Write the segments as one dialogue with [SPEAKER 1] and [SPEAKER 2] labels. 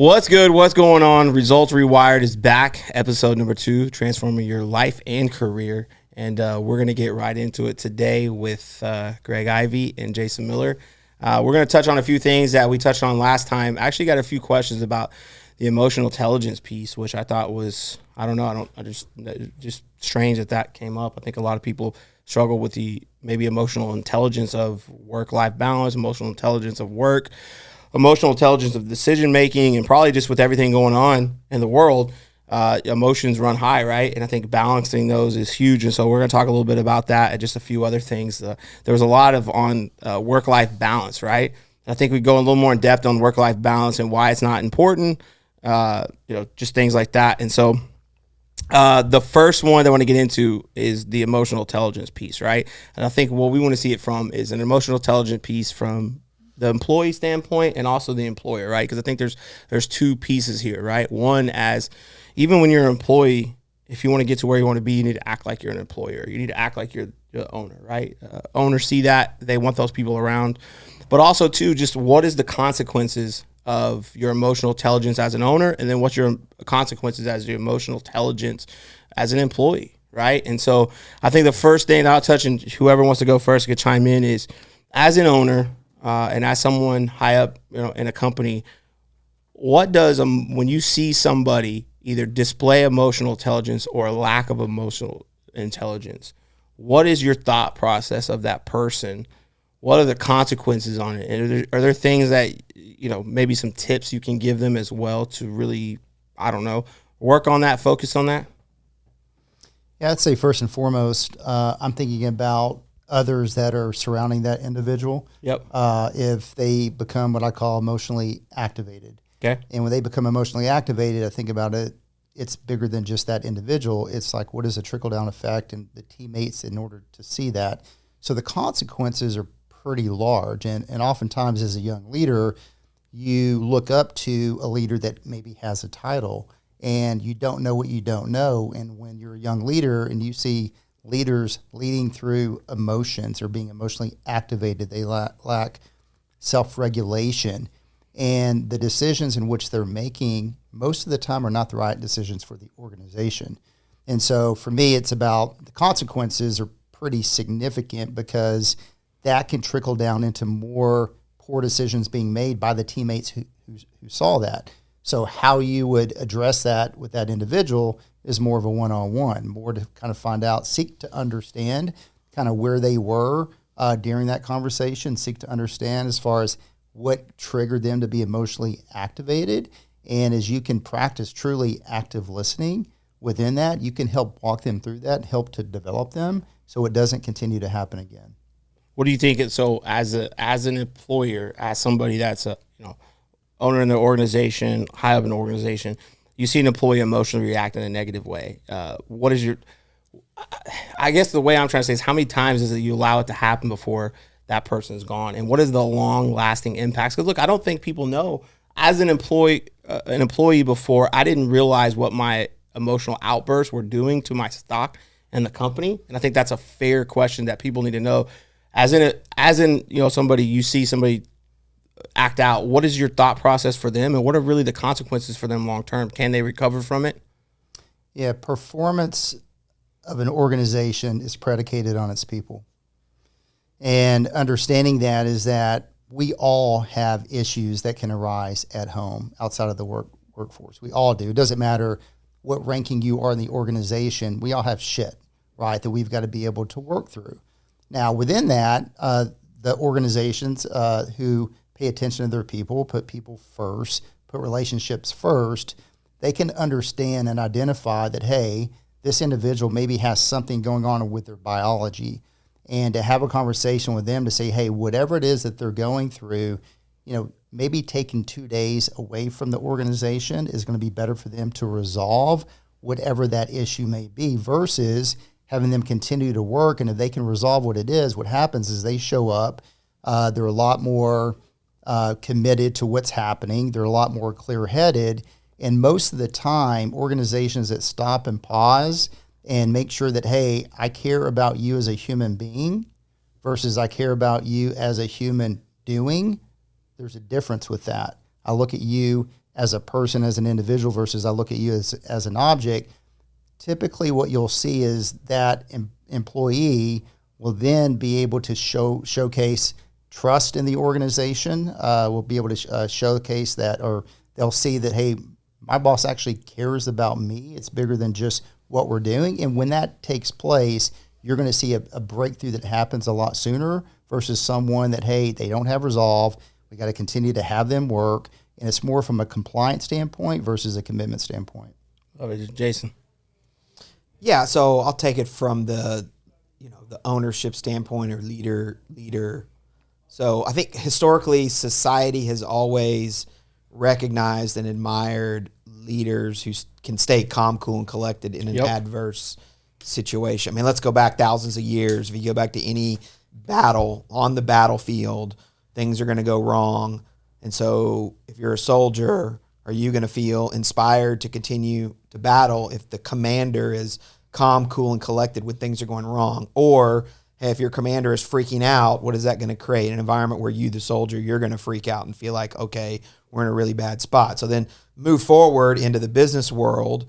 [SPEAKER 1] What's good? What's going on? Results Rewired is back. Episode number 2, transforming your life and career. And we're going to get right into it today with Greg Ivey and Jason Miller. We're going to touch on a few things that we touched on last time. I actually got a few questions about the emotional intelligence piece, which I thought was, just strange that came up. I think a lot of people struggle with the maybe emotional intelligence of work-life balance, emotional intelligence of work, emotional intelligence of decision making, and probably just with everything going on in the world, emotions run high, right? And I think balancing those is huge. And so we're going to talk a little bit about that and just a few other things. There was a lot on work-life balance, right? I think we go a little more in depth on work-life balance and why it's not important, just things like that. And so the first one that I want to get into is the emotional intelligence piece, right? And I think what we want to see it from is an emotional intelligence piece from the employee standpoint and also the employer, right? Because I think there's two pieces here, right? One, as even when you're an employee, if you want to get to where you want to be, you need to act like you're an employer. You need to act like you're the owner, right? Owners see that. They want those people around. But also, too, just what is the consequences of your emotional intelligence as an owner, and then what's your consequences as your emotional intelligence as an employee, right? And so I think the first thing that I'll touch, and whoever wants to go first could chime in, is as an owner, and as someone high up, in a company, what does when you see somebody either display emotional intelligence or a lack of emotional intelligence, what is your thought process of that person? What are the consequences on it? And are there things that, maybe some tips you can give them as well to really, work on that, focus on that?
[SPEAKER 2] Yeah, I'd say first and foremost, I'm thinking about others that are surrounding that individual.
[SPEAKER 1] Yep.
[SPEAKER 2] If they become what I call emotionally activated.
[SPEAKER 1] Okay.
[SPEAKER 2] And when they become emotionally activated, I think about it, it's bigger than just that individual. It's like, what is a trickle-down effect and the teammates in order to see that? So the consequences are pretty large. And oftentimes as a young leader, you look up to a leader that maybe has a title and you don't know what you don't know. And when you're a young leader and you see leaders leading through emotions or being emotionally activated, they lack self-regulation, and the decisions in which they're making most of the time are not the right decisions for the organization. And so for me, it's about the consequences are pretty significant because that can trickle down into more poor decisions being made by the teammates who saw that. So how you would address that with that individual is more of a one-on-one, more to kind of find out, seek to understand kind of where they were during that conversation, seek to understand as far as what triggered them to be emotionally activated. And as you can practice truly active listening within that, you can help walk them through that, help to develop them so it doesn't continue to happen again.
[SPEAKER 1] What do you think? So as an employer, as somebody that's a owner in the organization, high up in the organization, you see an employee emotionally react in a negative way. What is I guess the way I'm trying to say is how many times is it you allow it to happen before that person is gone? And what is the long lasting impacts? Because look, I don't think people know as an employee before, I didn't realize what my emotional outbursts were doing to my stock and the company. And I think that's a fair question that people need to know. As in somebody, you see somebody act out, what is your thought process for them and what are really the consequences for them long term? Can they recover from it?
[SPEAKER 2] Yeah, performance of an organization is predicated on its people. And understanding that is that we all have issues that can arise at home outside of the workforce. We all do. It doesn't matter what ranking you are in the organization. We all have shit, right, that we've got to be able to work through. Now, within that, the organizations who pay attention to their people, put people first, put relationships first, they can understand and identify that, hey, this individual maybe has something going on with their biology, and to have a conversation with them to say, hey, whatever it is that they're going through, maybe taking 2 days away from the organization is going to be better for them to resolve whatever that issue may be versus having them continue to work. And if they can resolve what it is, what happens is they show up, they're a lot more committed to what's happening. They're a lot more clear-headed. And most of the time, organizations that stop and pause and make sure that, hey, I care about you as a human being versus I care about you as a human doing, there's a difference with that. I look at you as a person, as an individual, versus I look at you as an object, typically what you'll see is that employee will then be able to showcase trust in the organization, will be able to showcase that, or they'll see that, hey, my boss actually cares about me. It's bigger than just what we're doing. And when that takes place, you're going to see a breakthrough that happens a lot sooner versus someone that, hey, they don't have resolve. We got to continue to have them work. And it's more from a compliance standpoint versus a commitment standpoint.
[SPEAKER 1] Oh, Jason.
[SPEAKER 3] Yeah, so I'll take it from the ownership standpoint or leader. So I think historically society has always recognized and admired leaders who can stay calm, cool, and collected in an adverse situation. I mean, let's go back thousands of years. If you go back to any battle on the battlefield, things are going to go wrong. And so if you're a soldier, are you going to feel inspired to continue to battle if the commander is calm, cool, and collected when things are going wrong? Or hey, if your commander is freaking out, what is that going to create? An environment where you, the soldier, you're going to freak out and feel like, okay, we're in a really bad spot. So then move forward into the business world.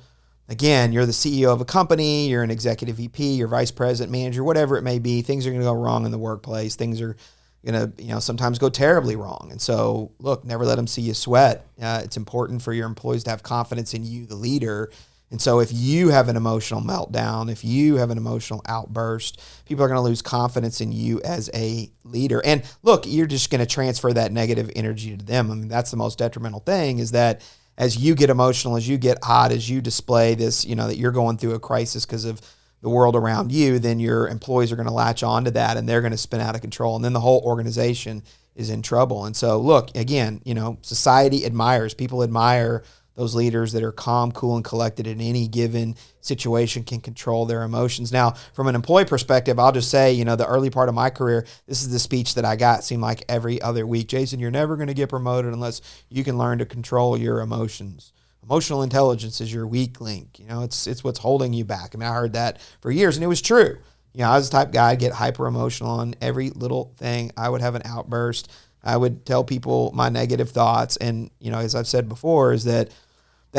[SPEAKER 3] Again, you're the CEO of a company, you're an executive VP, you're vice president, manager, whatever it may be. Things are going to go wrong in the workplace. Things are going to, sometimes go terribly wrong. And so, look, never let them see you sweat. It's important for your employees to have confidence in you, the leader. And so if you have an emotional meltdown, if you have an emotional outburst, people are going to lose confidence in you as a leader. And look, you're just going to transfer that negative energy to them. I mean, that's the most detrimental thing, is that as you get emotional, as you get hot, as you display this, that you're going through a crisis because of the world around you, then your employees are going to latch on to that and they're going to spin out of control. And then the whole organization is in trouble. And so look, again, society admires, people admire those leaders that are calm, cool, and collected in any given situation, can control their emotions. Now, from an employee perspective, I'll just say, the early part of my career, this is the speech that I got, seemed like every other week. Jason, you're never going to get promoted unless you can learn to control your emotions. Emotional intelligence is your weak link. It's what's holding you back. I mean, I heard that for years, and it was true. I was the type of guy, I'd get hyper emotional on every little thing. I would have an outburst. I would tell people my negative thoughts. And, as I've said before, is that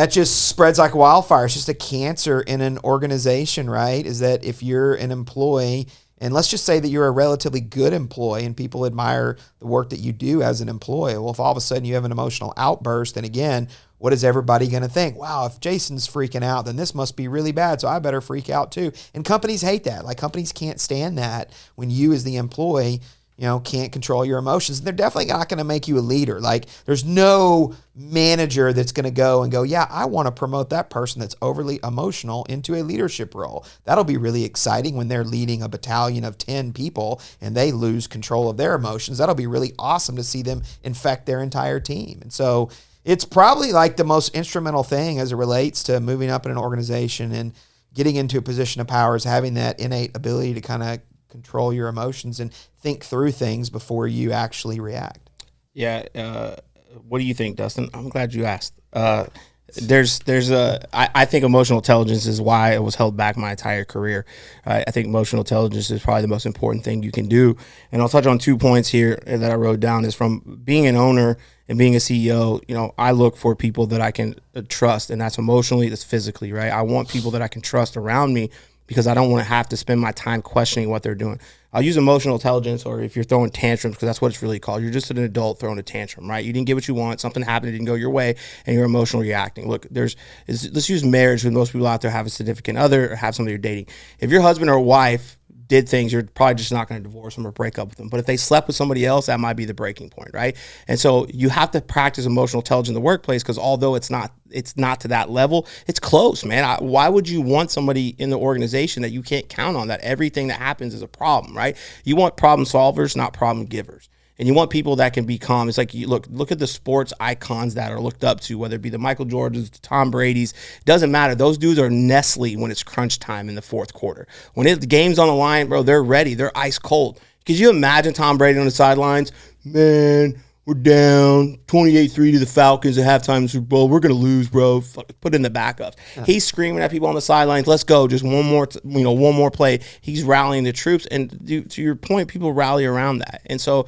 [SPEAKER 3] just spreads like wildfire. It's just a cancer in an organization, right? Is that if you're an employee, and let's just say that you're a relatively good employee and people admire the work that you do as an employee. Well, if all of a sudden you have an emotional outburst, then again, what is everybody going to think? Wow, if Jason's freaking out, then this must be really bad, so I better freak out too. And companies hate that. Like, companies can't stand that when you as the employee can't control your emotions. And they're definitely not going to make you a leader. Like, there's no manager that's going to go and go, yeah, I want to promote that person that's overly emotional into a leadership role. That'll be really exciting when they're leading a battalion of 10 people and they lose control of their emotions. That'll be really awesome to see them infect their entire team. And so it's probably like the most instrumental thing as it relates to moving up in an organization and getting into a position of power, is having that innate ability to kind of control your emotions and think through things before you actually react.
[SPEAKER 1] Yeah. What do you think, Dustin? I'm glad you asked. I think emotional intelligence is why it was held back my entire career. I think emotional intelligence is probably the most important thing you can do. And I'll touch on 2 points here that I wrote down. Is from being an owner and being a CEO, I look for people that I can trust, and that's emotionally, that's physically, right? I want people that I can trust around me, because I don't want to have to spend my time questioning what they're doing. I'll use emotional intelligence, or if you're throwing tantrums, because that's what it's really called. You're just an adult throwing a tantrum, right? You didn't get what you want. Something happened. It didn't go your way, and you're emotionally reacting. Look, let's use marriage, when most people out there have a significant other or have somebody you're dating. If your husband or wife did things, you're probably just not going to divorce them or break up with them. But if they slept with somebody else, that might be the breaking point, right? And so you have to practice emotional intelligence in the workplace, because although it's not to that level, it's close, man. Why would you want somebody in the organization that you can't count on, that everything that happens is a problem, right? You want problem solvers, not problem givers. And you want people that can be calm. It's like, you look at the sports icons that are looked up to, whether it be the Michael Jordans, the Tom Brady's. Doesn't matter. Those dudes are Nestle when it's crunch time in the fourth quarter. When the game's on the line, bro, they're ready. They're ice cold. Could you imagine Tom Brady on the sidelines? Man, we're down 28-3 to the Falcons at halftime in the Super Bowl. We're going to lose, bro. Put in the backups. Yeah. He's screaming at people on the sidelines, let's go. Just one more play. He's rallying the troops. And to your point, people rally around that. And so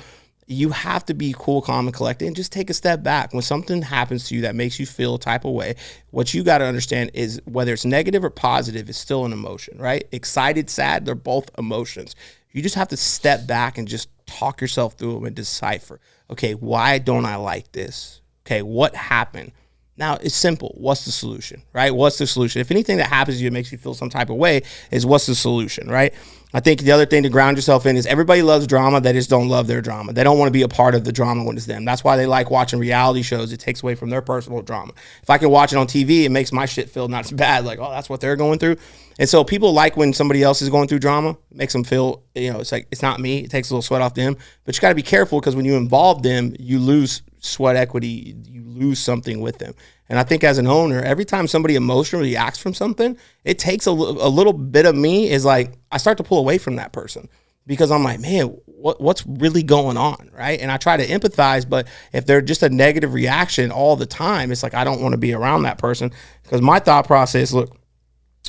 [SPEAKER 1] you have to be cool, calm, and collected and just take a step back. When something happens to you that makes you feel a type of way, what you got to understand is whether it's negative or positive, it's still an emotion, right? Excited, sad, they're both emotions. You just have to step back and just talk yourself through them and decipher, okay, why don't I like this? Okay, what happened? Now, it's simple. What's the solution, right? What's the solution? If anything that happens to you makes you feel some type of way, is what's the solution, right? I think the other thing to ground yourself in is everybody loves drama. They just don't love their drama. They don't want to be a part of the drama when it's them. That's why they like watching reality shows. It takes away from their personal drama. If I can watch it on TV, it makes my shit feel not so bad. Like, oh, that's what they're going through. And so people like when somebody else is going through drama. It makes them feel, it's like, it's not me. It takes a little sweat off them. But you got to be careful because when you involve them, you lose sweat equity. You lose something with them. And I think as an owner, every time somebody emotionally reacts from something, it takes a little bit of me is like, I start to pull away from that person because I'm like, man, what's really going on, right? And I try to empathize, but if they're just a negative reaction all the time, it's like, I don't want to be around that person because my thought process, look,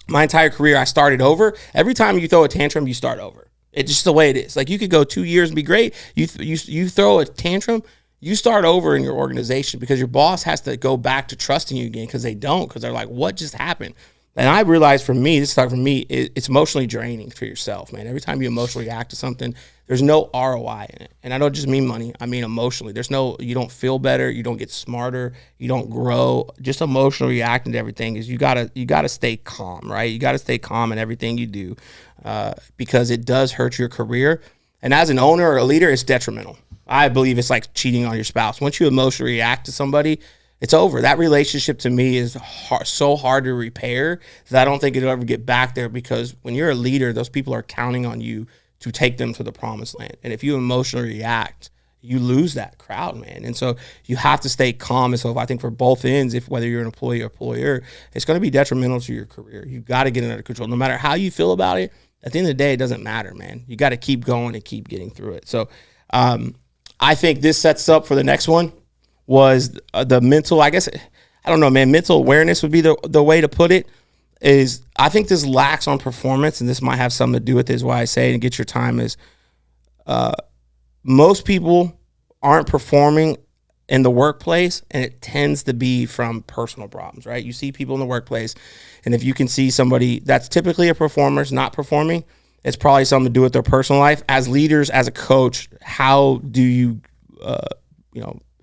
[SPEAKER 1] my entire career, I started over. Every time you throw a tantrum, you start over. It's just the way it is. Like you could go 2 years and be great. You throw a tantrum, you start over in your organization because your boss has to go back to trusting you again because they don't, because they're like, what just happened? And I realized for me, it's emotionally draining for yourself, man. Every time you emotionally react to something, there's no ROI in it. And I don't just mean money. I mean emotionally. You don't feel better. You don't get smarter. You don't grow. Just emotionally reacting to everything is you gotta stay calm, right? You got to stay calm in everything you do because it does hurt your career. And as an owner or a leader, it's detrimental. I believe it's like cheating on your spouse. Once you emotionally react to somebody, it's over. That relationship to me is so hard to repair that I don't think it'll ever get back there because when you're a leader, those people are counting on you to take them to the promised land. And if you emotionally react, you lose that crowd, man. And so you have to stay calm. And so I think for both ends, whether you're an employee or employer, it's going to be detrimental to your career. You got to get it under control. No matter how you feel about it, at the end of the day, it doesn't matter, man. You got to keep going and keep getting through it. So I think this sets up for the next one was the mental, I guess, I don't know, man, mental awareness would be the way to put it is I think this lacks on performance, and this might have something to do with this, why I say and get your time is most people aren't performing in the workplace, and it tends to be from personal problems, right? You see people in the workplace, and if you can see somebody that's typically a performer is not performing, it's probably something to do with their personal life. As leaders, as a coach, how do you,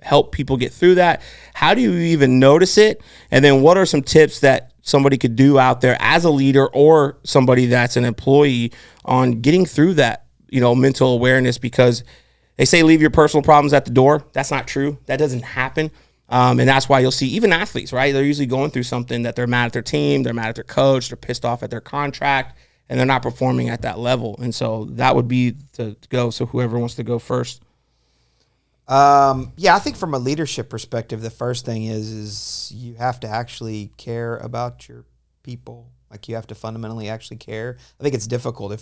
[SPEAKER 1] help people get through that? How do you even notice it? And then what are some tips that somebody could do out there as a leader or somebody that's an employee on getting through that, mental awareness? Because they say leave your personal problems at the door. That's not true. That doesn't happen. And that's why you'll see even athletes, right? They're usually going through something that they're mad at their team, they're mad at their coach, they're pissed off at their contract, and they're not performing at that level. And so that would be to go. So whoever wants to go first.
[SPEAKER 3] I think from a leadership perspective, the first thing is you have to actually care about your people. Like you have to fundamentally actually care. I think it's difficult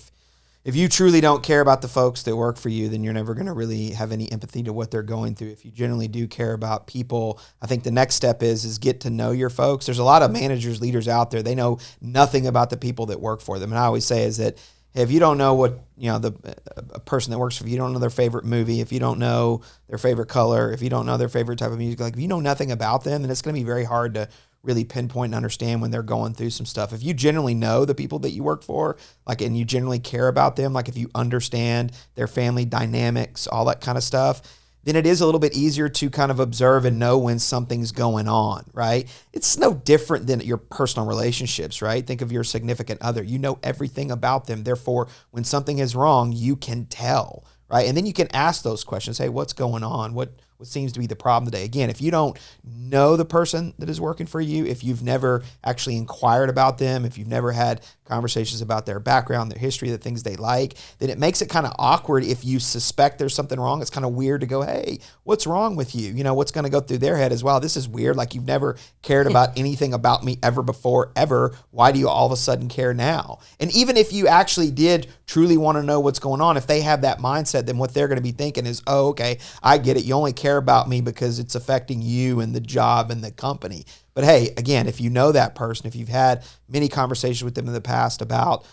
[SPEAKER 3] if you truly don't care about the folks that work for you, then you're never going to really have any empathy to what they're going through. If you generally do care about people, I think the next step is get to know your folks. There's a lot of managers, leaders out there. They know nothing about the people that work for them. And I always say is that if you don't know what, a person that works for you, don't know their favorite movie, if you don't know their favorite color, if you don't know their favorite type of music, like if you know nothing about them, then it's going to be very hard to really pinpoint and understand when they're going through some stuff. If you generally know the people that you work for, and you generally care about them, if you understand their family dynamics, all that kind of stuff, then it is a little bit easier to kind of observe and know when something's going on, right? It's no different than your personal relationships, right? Think of your significant other. You know everything about them. Therefore, when something is wrong, you can tell, right? And then you can ask those questions. Hey, what's going on? What seems to be the problem today? Again, if you don't know the person that is working for you, if you've never actually inquired about them, if you've never had conversations about their background, their history, the things they like, then it makes it kind of awkward if you suspect there's something wrong. It's kind of weird to go, hey, what's wrong with you? What's going to go through their head as well? This is weird. Like you've never cared about anything about me ever before, ever. Why do you all of a sudden care now? And even if you actually did truly want to know what's going on, if they have that mindset, then what they're going to be thinking is, oh, okay, I get it. You only care about me because it's affecting you and the job and the company. But hey, again, if you know that person, if you've had many conversations with them in the past about,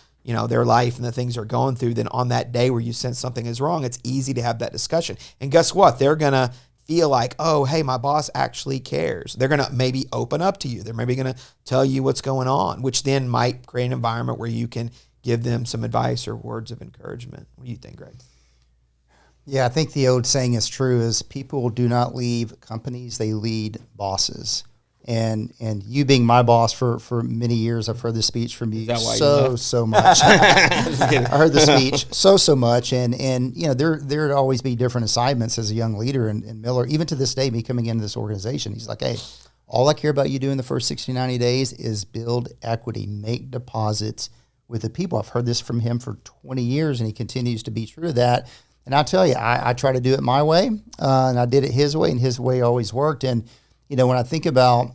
[SPEAKER 3] their life and the things they're going through, then on that day where you sense something is wrong, it's easy to have that discussion. And guess what? They're going to feel like, oh, hey, my boss actually cares. They're going to maybe open up to you. They're maybe going to tell you what's going on, which then might create an environment where you can give them some advice or words of encouragement. What do you think, Greg?
[SPEAKER 2] Yeah, I think the old saying is true, is people do not leave companies, they lead bosses. And you being my boss for many years, I've heard the speech from you so much. I heard the speech so much, and there'd always be different assignments as a young leader. And Miller, even to this day, me coming into this organization, he's like, hey, all I care about you doing the first 60, 90 days is build equity, make deposits with the people. I've heard this from him for 20 years, and he continues to be true to that. And I'll tell you, I try to do it my way, and I did it his way, and his way always worked. And when I think about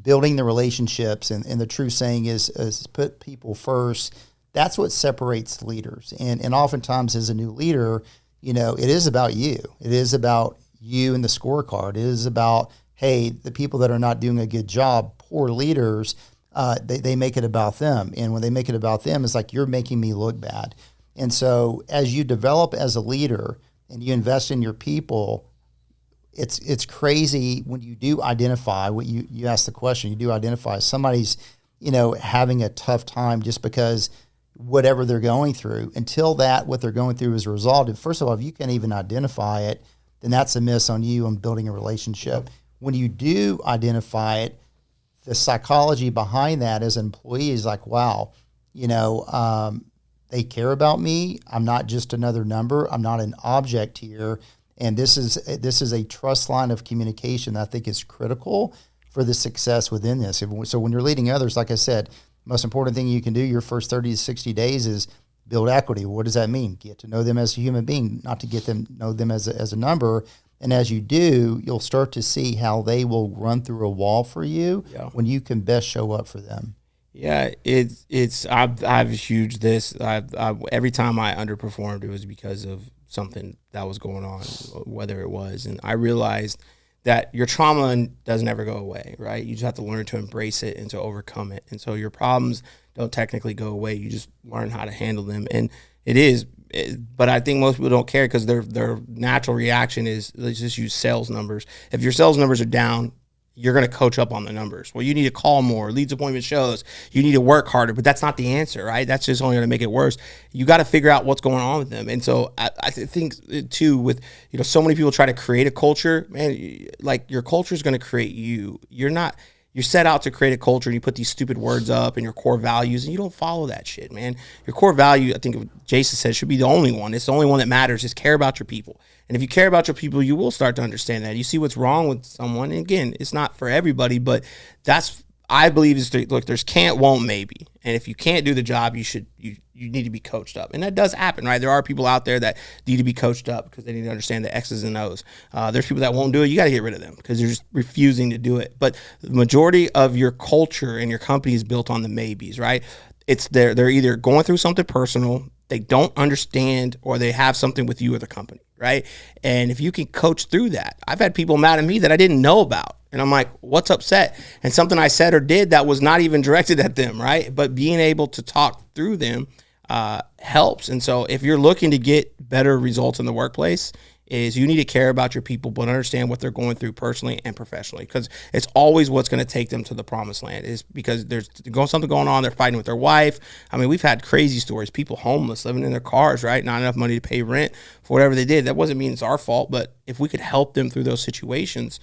[SPEAKER 2] building the relationships, and the true saying is put people first, that's what separates leaders. And oftentimes as a new leader, it is about you. It is about you and the scorecard. It is about, hey, the people that are not doing a good job, poor leaders, they make it about them. And when they make it about them, it's like, you're making me look bad. And so as you develop as a leader and you invest in your people, it's crazy when you do identify what you ask the question, you do identify somebody's, having a tough time just because whatever they're going through, until what they're going through is resolved. And first of all, if you can't even identify it, then that's a miss on you on building a relationship. When you do identify it, the psychology behind that as an employee is like, wow, they care about me. I'm not just another number. I'm not an object here. And this is a trust line of communication that I think is critical for the success within this. So when you're leading others, like I said, most important thing you can do your first 30 to 60 days is build equity. What does that mean? Get to know them as a human being, not to know them as a number. And as you do, you'll start to see how they will run through a wall for you when you can best show up for them.
[SPEAKER 1] Yeah, I've huge this. Every time I underperformed, it was because of something that was going on, whether it was. And I realized that your trauma doesn't ever go away, right? You just have to learn to embrace it and to overcome it. And so your problems don't technically go away. You just learn how to handle them. And but I think most people don't care because their natural reaction is, let's just use sales numbers. If your sales numbers are down, you're going to coach up on the numbers. Well, you need to call more, leads appointment shows. You need to work harder, but that's not the answer, right? That's just only going to make it worse. You got to figure out what's going on with them. And so I think too, with, so many people try to create a culture, man, like your culture is going to create you. You're set out to create a culture and you put these stupid words up and your core values and you don't follow that shit, man. Your core value, I think Jason said, should be the only one. It's the only one that matters. Just care about your people. And if you care about your people, you will start to understand that. You see what's wrong with someone. And again, it's not for everybody, but I believe look, there's can't, won't, maybe. And if you can't do the job, you need to be coached up. And that does happen, right? There are people out there that need to be coached up because they need to understand the X's and O's. There's people that won't do it. You got to get rid of them because they're just refusing to do it. But the majority of your culture and your company is built on the maybes, right? They're either going through something personal, they don't understand, or they have something with you or the company, right? And if you can coach through that, I've had people mad at me that I didn't know about. And I'm like, what's upset? And something I said or did that was not even directed at them, right? But being able to talk through them helps. And so if you're looking to get better results in the workplace, is you need to care about your people, but understand what they're going through personally and professionally, because it's always what's going to take them to the promised land. Is because there's something going on. They're fighting with their wife. I mean, we've had crazy stories, people homeless, living in their cars, right? Not enough money to pay rent for whatever they did. That wasn't mean it's our fault, but if we could help them through those situations,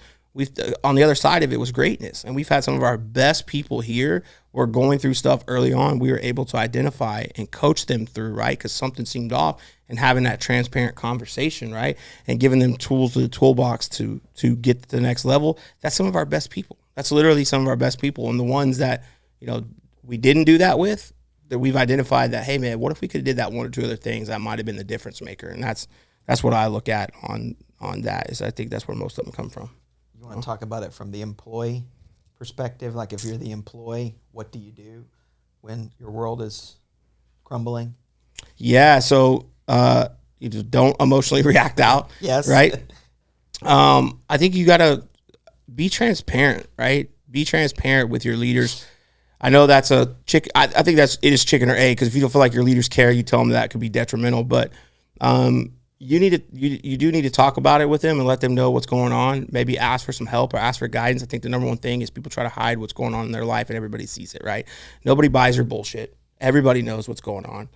[SPEAKER 1] on the other side of it was greatness. And we've had some of our best people here who are going through stuff early on. We were able to identify and coach them through, right? Because something seemed off, and having that transparent conversation, right? And giving them tools to the toolbox to get to the next level. That's some of our best people. That's literally some of our best people. And the ones that, we didn't do that with, that we've identified that, hey man, what if we could have did that one or two other things that might have been the difference maker? And that's what I look at on that, is I think that's where most of them come from.
[SPEAKER 3] You want to talk about it from the employee perspective? Like if you're the employee, what do you do when your world is crumbling?
[SPEAKER 1] Yeah, so you just don't emotionally react out.
[SPEAKER 3] Yes.
[SPEAKER 1] Right? I think you got to be transparent, right? Be transparent with your leaders. I know that's a chick. I think it is chicken or egg, because if you don't feel like your leaders care, you tell them that could be detrimental. But you do need to talk about it with them and let them know what's going on. Maybe ask for some help or ask for guidance. I think the number one thing is people try to hide what's going on in their life, and everybody sees it, right? Nobody buys your bullshit. Everybody knows what's going on.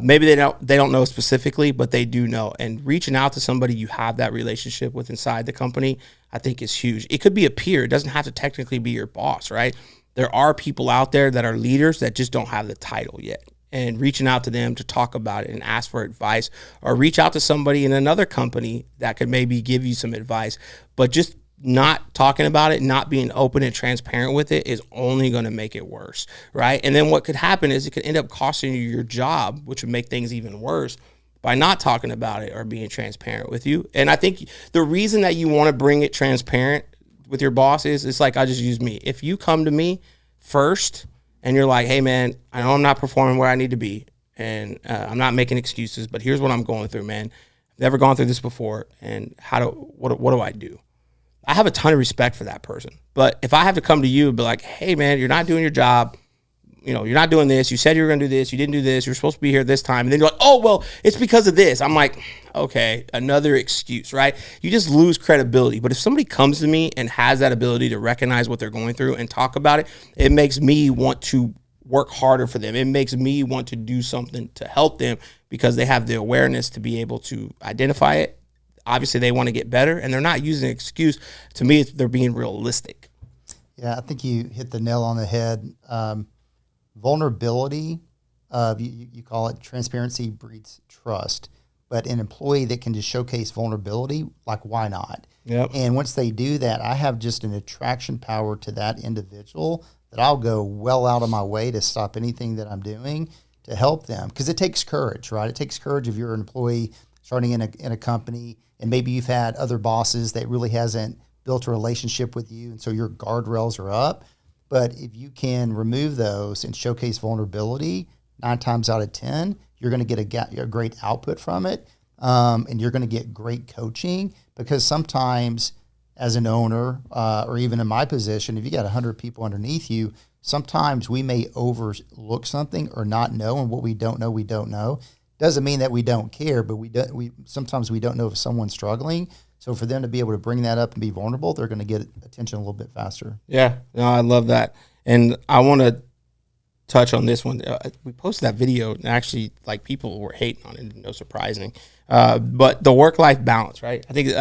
[SPEAKER 1] Maybe they don't know specifically, but they do know. And reaching out to somebody you have that relationship with inside the company, I think is huge. It could be a peer. It doesn't have to technically be your boss, right? There are people out there that are leaders that just don't have the title yet. And reaching out to them to talk about it and ask for advice, or reach out to somebody in another company that could maybe give you some advice, but just not talking about it, not being open and transparent with it is only going to make it worse, right? And then what could happen is it could end up costing you your job, which would make things even worse by not talking about it or being transparent with you. And I think the reason that you want to bring it transparent with your boss is, it's like, I just use me. If you come to me first and you're like, hey man, I know I'm not performing where I need to be, and I'm not making excuses, but here's what I'm going through, man. I've never gone through this before, and what do I do? I have a ton of respect for that person. But if I have to come to you and be like, hey man, you're not doing your job, you're not doing this, you said you were going to do this, you didn't do this, you're supposed to be here this time, and then you're like, oh, well, it's because of this. I'm like, okay, another excuse, right? You just lose credibility. But if somebody comes to me and has that ability to recognize what they're going through and talk about it, it makes me want to work harder for them. It makes me want to do something to help them, because they have the awareness to be able to identify it. Obviously, they want to get better, and they're not using an excuse. To me, they're being realistic.
[SPEAKER 2] Yeah, I think you hit the nail on the head. Vulnerability, you call it transparency breeds trust. But an employee that can just showcase vulnerability, like, why not?
[SPEAKER 1] Yep.
[SPEAKER 2] And once they do that, I have just an attraction power to that individual that I'll go well out of my way to stop anything that I'm doing to help them. Because it takes courage, right? It takes courage if you're an employee starting in a company, and maybe you've had other bosses that really hasn't built a relationship with you, and so your guardrails are up. But if you can remove those and showcase vulnerability, 9 times out of 10, you're going to get a great output from it, and you're going to get great coaching. Because sometimes, as an owner, or even in my position, if you got 100 people underneath you, sometimes we may overlook something or not know, and what we don't know, we don't know. Doesn't mean that we don't care, but sometimes we don't know if someone's struggling. So for them to be able to bring that up and be vulnerable, they're going to get attention a little bit faster.
[SPEAKER 1] Yeah, no, I love that. And I want to touch on this one. We posted that video, and actually, like, people were hating on it. No surprising. But the work-life balance, right? I think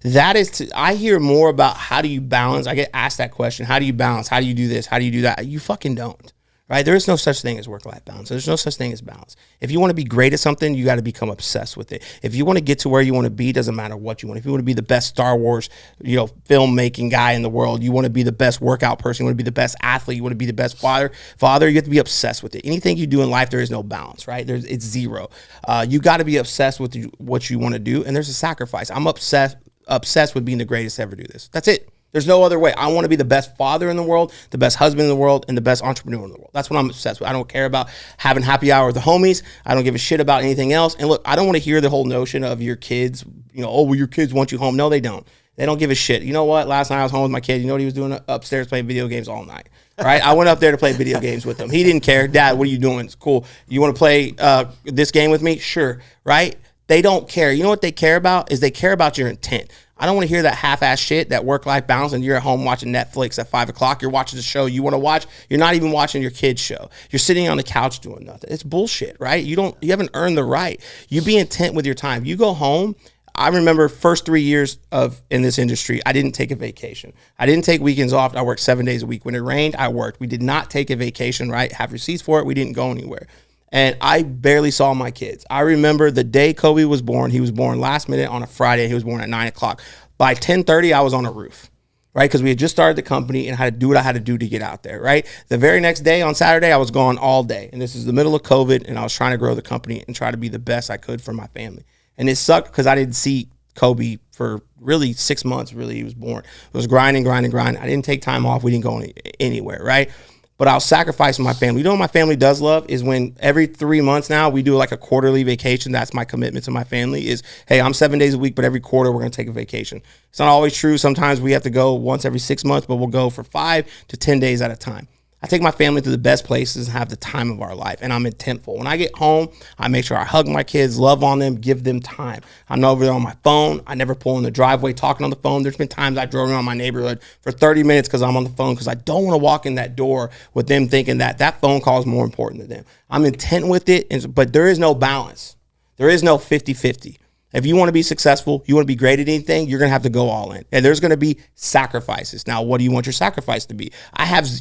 [SPEAKER 1] that is, I hear more about how do you balance. I get asked that question. How do you balance? How do you do this? How do you do that? You fucking don't. Right? There is no such thing as work-life balance. There's no such thing as balance. If you want to be great at something, you got to become obsessed with it. If you want to get to where you want to be, doesn't matter what you want. If you want to be the best Star Wars, filmmaking guy in the world, you want to be the best workout person, you want to be the best athlete, you want to be the best father, you have to be obsessed with it. Anything you do in life, there is no balance, right? It's zero. You got to be obsessed with what you want to do, and there's a sacrifice. I'm obsessed with being the greatest to ever do this. That's it. There's no other way. I want to be the best father in the world, the best husband in the world, and the best entrepreneur in the world. That's what I'm obsessed with. I don't care about having happy hour with the homies. I don't give a shit about anything else. And look, I don't want to hear the whole notion of your kids, your kids want you home. No, they don't. They don't give a shit. You know what? Last night I was home with my kid. You know what he was doing? Upstairs playing video games all night. Right? I went up there to play video games with him. He didn't care. Dad, what are you doing? It's cool. You want to play this game with me? Sure. Right? They don't care. You know what they care about? Is they care about your intent. I don't want to hear that half-ass shit, that work-life balance, and you're at home watching Netflix at 5 o'clock. You're watching the show you want to watch. You're not even watching your kid's show. You're sitting on the couch doing nothing. It's bullshit, right? You haven't earned the right. You be intent with your time. You go home. I remember first 3 years in this industry, I didn't take a vacation. I didn't take weekends off. I worked 7 days a week. When it rained, I worked. We did not take a vacation, right? Have receipts for it. We didn't go anywhere. And I barely saw my kids. I remember the day Kobe was born. He was born last minute on a Friday. He was born at 9 o'clock. By 10:30, I was on a roof, right? Because we had just started the company and had to do what I had to do to get out there, right? The very next day, on Saturday, I was gone all day. And this is the middle of COVID, and I was trying to grow the company and try to be the best I could for my family. And it sucked because I didn't see Kobe for really 6 months. Really, he was born. It was grinding. I didn't take time off. We didn't go anywhere, right? But I'll sacrifice my family. You know what my family does love is when every 3 months now we do like a quarterly vacation. That's my commitment to my family is, hey, I'm 7 days a week, but every quarter we're going to take a vacation. It's not always true. Sometimes we have to go once every 6 months, but we'll go for 5 to 10 days at a time. I take my family to the best places and have the time of our life, and I'm intentful. When I get home, I make sure I hug my kids, love on them, give them time. I'm not over there on my phone. I never pull in the driveway talking on the phone. There's been times I drove around my neighborhood for 30 minutes because I'm on the phone, because I don't want to walk in that door with them thinking that that phone call is more important to them. I'm intent with it, but there is no balance. There is no 50-50. If you want to be successful, you want to be great at anything, you're going to have to go all in. And there's going to be sacrifices. Now, what do you want your sacrifice to be?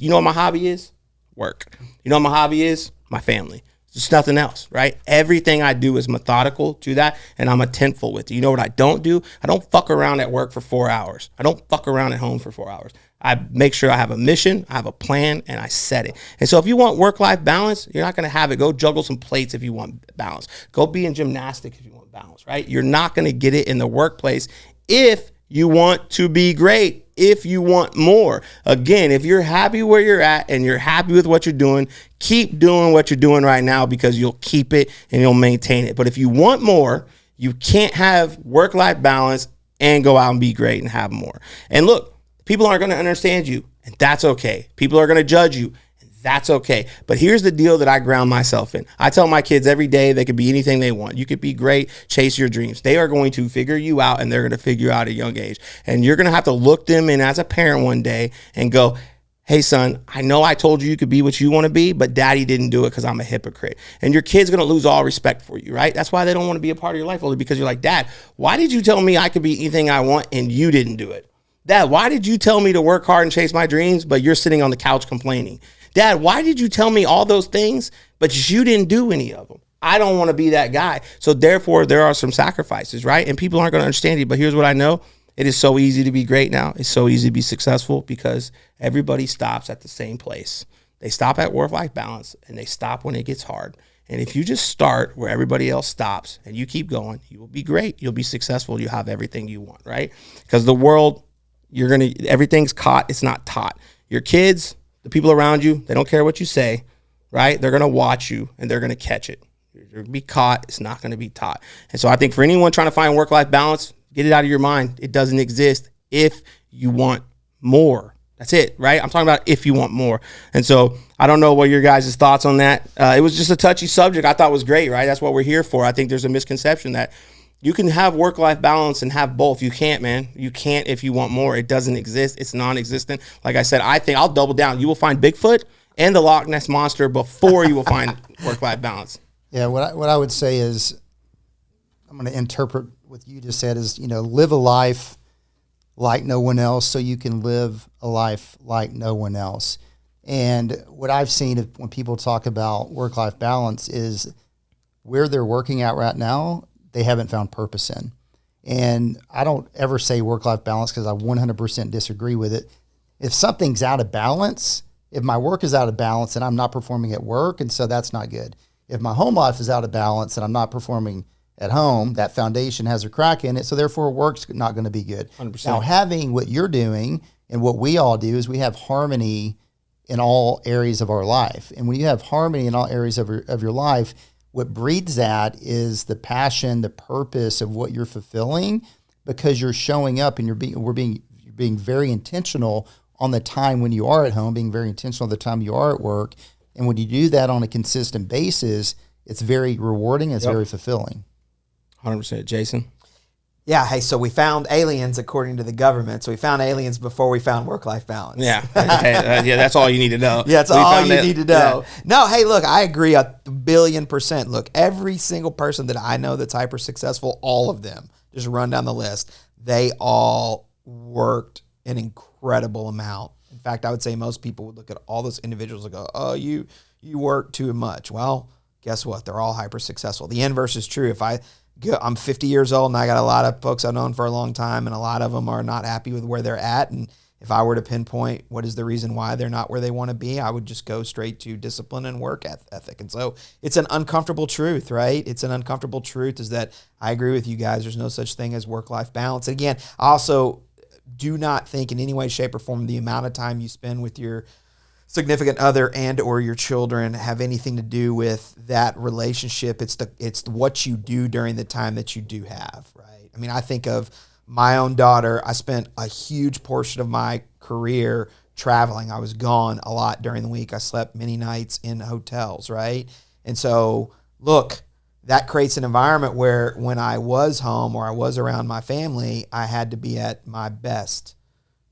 [SPEAKER 1] You know what my hobby is? Work. You know what my hobby is? My family. Just nothing else, right? Everything I do is methodical to that, and I'm intentful with it. You know what I don't do? I don't fuck around at work for 4 hours. I don't fuck around at home for 4 hours. I make sure I have a mission, I have a plan, and I set it. And so if you want work-life balance, you're not going to have it. Go juggle some plates if you want balance. Go be in gymnastics if you want balance, right? You're not going to get it in the workplace if you want to be great, if you want more. Again, if you're happy where you're at and you're happy with what you're doing, keep doing what you're doing right now, because you'll keep it and you'll maintain it. But if you want more, you can't have work-life balance and go out and be great and have more. And look, people aren't going to understand you, and that's okay. People are going to judge you, and that's okay. But here's the deal that I ground myself in. I tell my kids every day they could be anything they want. You could be great, chase your dreams. They are going to figure you out, and they're going to figure you out at a young age. And you're going to have to look them in as a parent one day and go, hey, son, I know I told you could be what you want to be, but daddy didn't do it because I'm a hypocrite. And your kid's going to lose all respect for you, right? That's why they don't want to be a part of your life, only because you're like, Dad, why did you tell me I could be anything I want and you didn't do it? Dad, why did you tell me to work hard and chase my dreams, but you're sitting on the couch complaining? Dad, why did you tell me all those things, but you didn't do any of them? I don't want to be that guy. So therefore, there are some sacrifices, right? And people aren't going to understand it. But here's what I know. It is so easy to be great now. It's so easy to be successful because everybody stops at the same place. They stop at work-life balance, and they stop when it gets hard. And if you just start where everybody else stops and you keep going, you will be great. You'll be successful. You'll have everything you want, right? Because the world, everything's caught. It's not taught. Your kids, the people around you, they don't care what you say, right? They're going to watch you and they're going to catch it. You're going to be caught. It's not going to be taught. And so I think for anyone trying to find work-life balance, get it out of your mind. It doesn't exist if you want more. That's it, right? I'm talking about if you want more. And so I don't know what your guys' thoughts on that. It was just a touchy subject. I thought it was great, right? That's what we're here for. I think there's a misconception that you can have work-life balance and have both. You can't, man. You can't if you want more. It doesn't exist. It's non-existent. Like I said, I think I'll double down. You will find Bigfoot and the Loch Ness Monster before you will find work-life balance.
[SPEAKER 2] Yeah, what I would say is, I'm going to interpret what you just said is, live a life like no one else so you can live a life like no one else. And what I've seen when people talk about work-life balance is where they're working at right now, they haven't found purpose in. And I don't ever say work-life balance because I 100% disagree with it. If something's out of balance, if my work is out of balance and I'm not performing at work, and so that's not good. If my home life is out of balance and I'm not performing at home, that foundation has a crack in it, so therefore work's not going to be good.
[SPEAKER 1] 100%.
[SPEAKER 2] Now, having what you're doing and what we all do is we have harmony in all areas of our life. And when you have harmony in all areas of your life, what breeds that is the passion, the purpose of what you're fulfilling, because you're showing up and you're being very intentional on the time when you are at home, being very intentional on the time you are at work. And when you do that on a consistent basis, it's very rewarding. It's very fulfilling.
[SPEAKER 1] 100%. Jason?
[SPEAKER 3] Yeah, hey, so we found aliens according to the government. So we found aliens before we found work-life balance.
[SPEAKER 1] Yeah. Yeah, that's all you need to know.
[SPEAKER 3] Yeah, that's all you need to know. Yeah. No, hey, look, I agree 1,000,000,000%. Look, every single person that I know that's hyper successful, all of them, just run down the list, they all worked an incredible amount. In fact, I would say most people would look at all those individuals and go, oh, you work too much. Well, guess what? They're all hyper successful. The inverse is true. I'm 50 years old and I got a lot of folks I've known for a long time, and a lot of them are not happy with where they're at. And if I were to pinpoint what is the reason why they're not where they want to be, I would just go straight to discipline and work ethic. And so it's an uncomfortable truth, right? It's an uncomfortable truth is that I agree with you guys. There's no such thing as work-life balance. And again, I also do not think in any way, shape, or form the amount of time you spend with your significant other and or your children have anything to do with that relationship. It's what you do during the time that you do have, right? I mean, I think of my own daughter. I spent a huge portion of my career traveling. I was gone a lot during the week. I slept many nights in hotels, right? And so, look, that creates an environment where when I was home or I was around my family, I had to be at my best,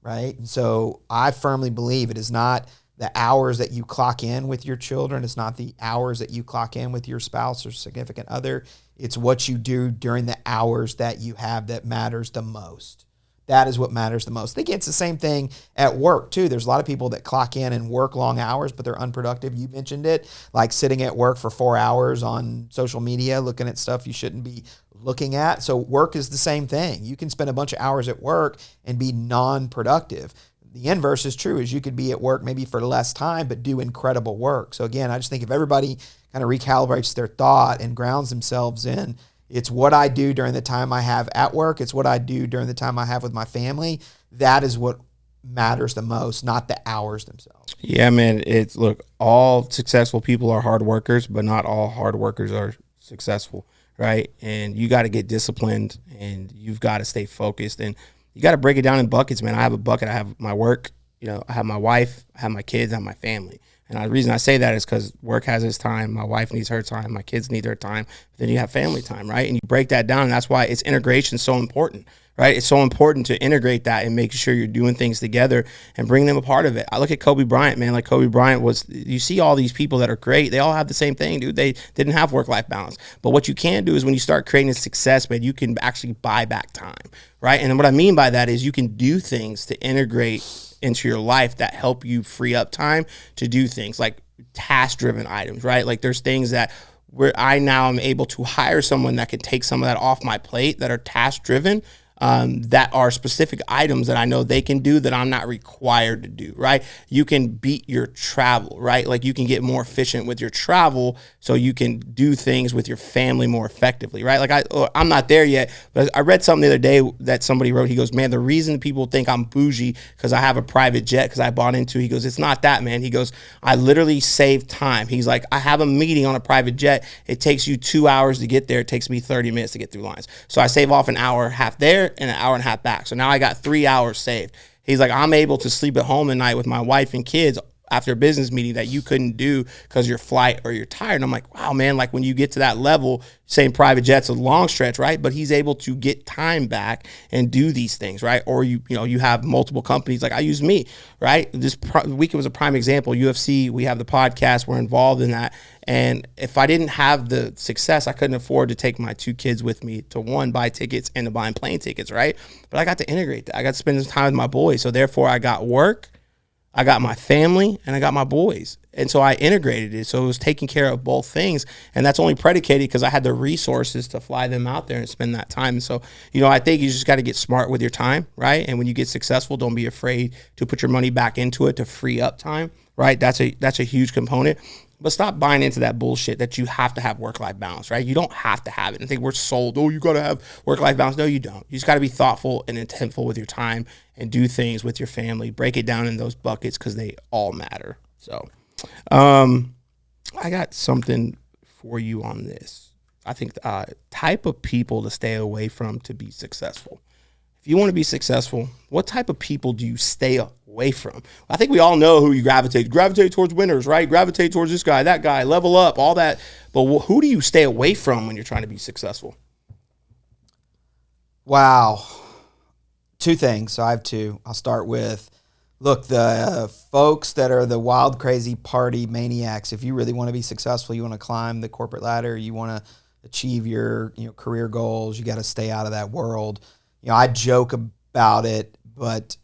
[SPEAKER 3] right? And so I firmly believe it is not the hours that you clock in with your children. It's not the hours that you clock in with your spouse or significant other. It's what you do during the hours that you have that matters the most. That is what matters the most. I think it's the same thing at work, too. There's a lot of people that clock in and work long hours, but they're unproductive. You mentioned it, like sitting at work for 4 hours on social media, looking at stuff you shouldn't be looking at. So work is the same thing. You can spend a bunch of hours at work and be non-productive. The inverse is true, is you could be at work maybe for less time, but do incredible work. So again, I just think if everybody kind of recalibrates their thought and grounds themselves in, it's what I do during the time I have at work. It's what I do during the time I have with my family. That is what matters the most, not the hours themselves.
[SPEAKER 1] Yeah, man. Look, all successful people are hard workers, but not all hard workers are successful, right? And you got to get disciplined, and you've got to stay focused, and you got to break it down in buckets, man. I have a bucket. I have my work, I have my wife, I have my kids, I have my family. And the reason I say that is because work has its time. My wife needs her time. My kids need their time. Then you have family time, right? And you break that down. And that's why its integration is so important, right? It's so important to integrate that and make sure you're doing things together and bring them a part of it. I look at Kobe Bryant, man. Like Kobe Bryant you see all these people that are great. They all have the same thing, dude. They didn't have work-life balance. But what you can do is when you start creating success, man, you can actually buy back time, right? And what I mean by that is you can do things to integrate into your life that help you free up time to do things like task-driven items, right? Like there's things that where I now am able to hire someone that can take some of that off my plate that are task-driven, that are specific items that I know they can do that I'm not required to do, right? You can beat your travel, right? Like you can get more efficient with your travel so you can do things with your family more effectively, right? Like I'm not there yet, but I read something the other day that somebody wrote. He goes, man, the reason people think I'm bougie because I have a private jet because I bought into, he goes, it's not that, man. He goes, I literally save time. He's like, I have a meeting on a private jet. It takes you 2 hours to get there. It takes me 30 minutes to get through lines. So I save off an hour and a half there and an hour and a half back. So now I got 3 hours saved. He's like, I'm able to sleep at home at night with my wife and kids after a business meeting that you couldn't do because your flight or you're tired. And I'm like, wow, man, like when you get to that level, saying private jet's a long stretch, right? But he's able to get time back and do these things, right? Or you have multiple companies. Like I use me, right? This weekend was a prime example. UFC, we have the podcast, we're involved in that. And if I didn't have the success, I couldn't afford to take my 2 kids with me to one, buy tickets and to buying plane tickets, right? But I got to integrate that. I got to spend some time with my boys. So therefore I got work, I got my family, and I got my boys. And so I integrated it. So it was taking care of both things. And that's only predicated because I had the resources to fly them out there and spend that time. And so, I think you just got to get smart with your time, right? And when you get successful, don't be afraid to put your money back into it to free up time, right? That's a huge component. But stop buying into that bullshit that you have to have work-life balance, right? You don't have to have it. I think we're sold, you got to have work-life balance. No, you don't. You just got to be thoughtful and intentful with your time and do things with your family. Break it down in those buckets because they all matter. So I got something for you on this. I think type of people to stay away from to be successful. If you want to be successful, what type of people do you stay away from? I think we all know who you gravitate towards winners, right? Gravitate towards this guy, that guy, level up, all that. But who do you stay away from when you're trying to be successful?
[SPEAKER 3] Wow. 2 things. So I have 2. I'll start with, look, the folks that are the wild, crazy party maniacs. If you really want to be successful, you want to climb the corporate ladder, you want to achieve your career goals, you got to stay out of that world. I joke about it, but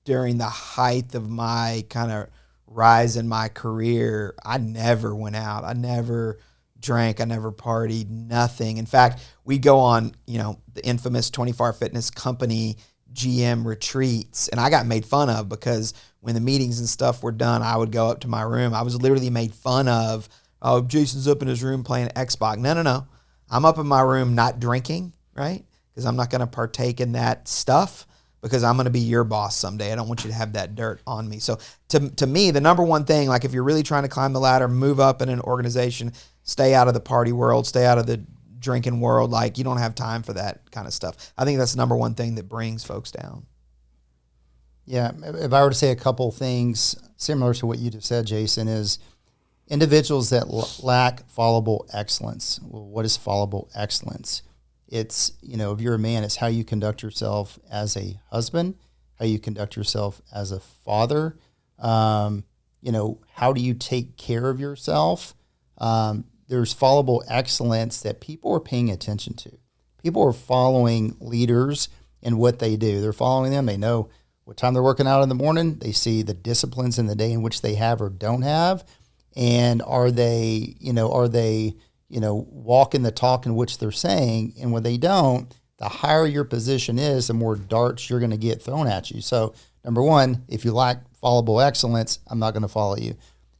[SPEAKER 3] during the height of my kind of rise in my career, I never went out. I never drank. I never partied, nothing. In fact, we go on, the infamous 24 Hour Fitness Company GM retreats, and I got made fun of because when the meetings and stuff were done, I would go up to my room. I was literally made fun of. Oh, Jason's up in his room playing Xbox. No. I'm up in my room not drinking, right? Because I'm not going to partake in that stuff because I'm going to be your boss someday. I don't want you to have that dirt on me. So to me, the number one thing, like if you're really trying to climb the ladder, move up in an organization, stay out of the party world, stay out of the drinking world, like you don't have time for that kind of stuff. I think that's the number one thing that brings folks down.
[SPEAKER 2] Yeah, if I were to say a couple things similar to what you just said, Jason, is individuals that lack followable excellence. Well, what is followable excellence? It's, if you're a man, it's how you conduct yourself as a husband, how you conduct yourself as a father. How do you take care of yourself? There's followable excellence that people are paying attention to. People are following leaders in what they do. They're following them. They know what time they're working out in the morning. They see the disciplines in the day in which they have or don't have. And are they walking the talk in which they're saying? And when they don't, the higher your position is, the more darts you're going to get thrown at you. So number one, if you lack followable excellence, I'm not going to follow you.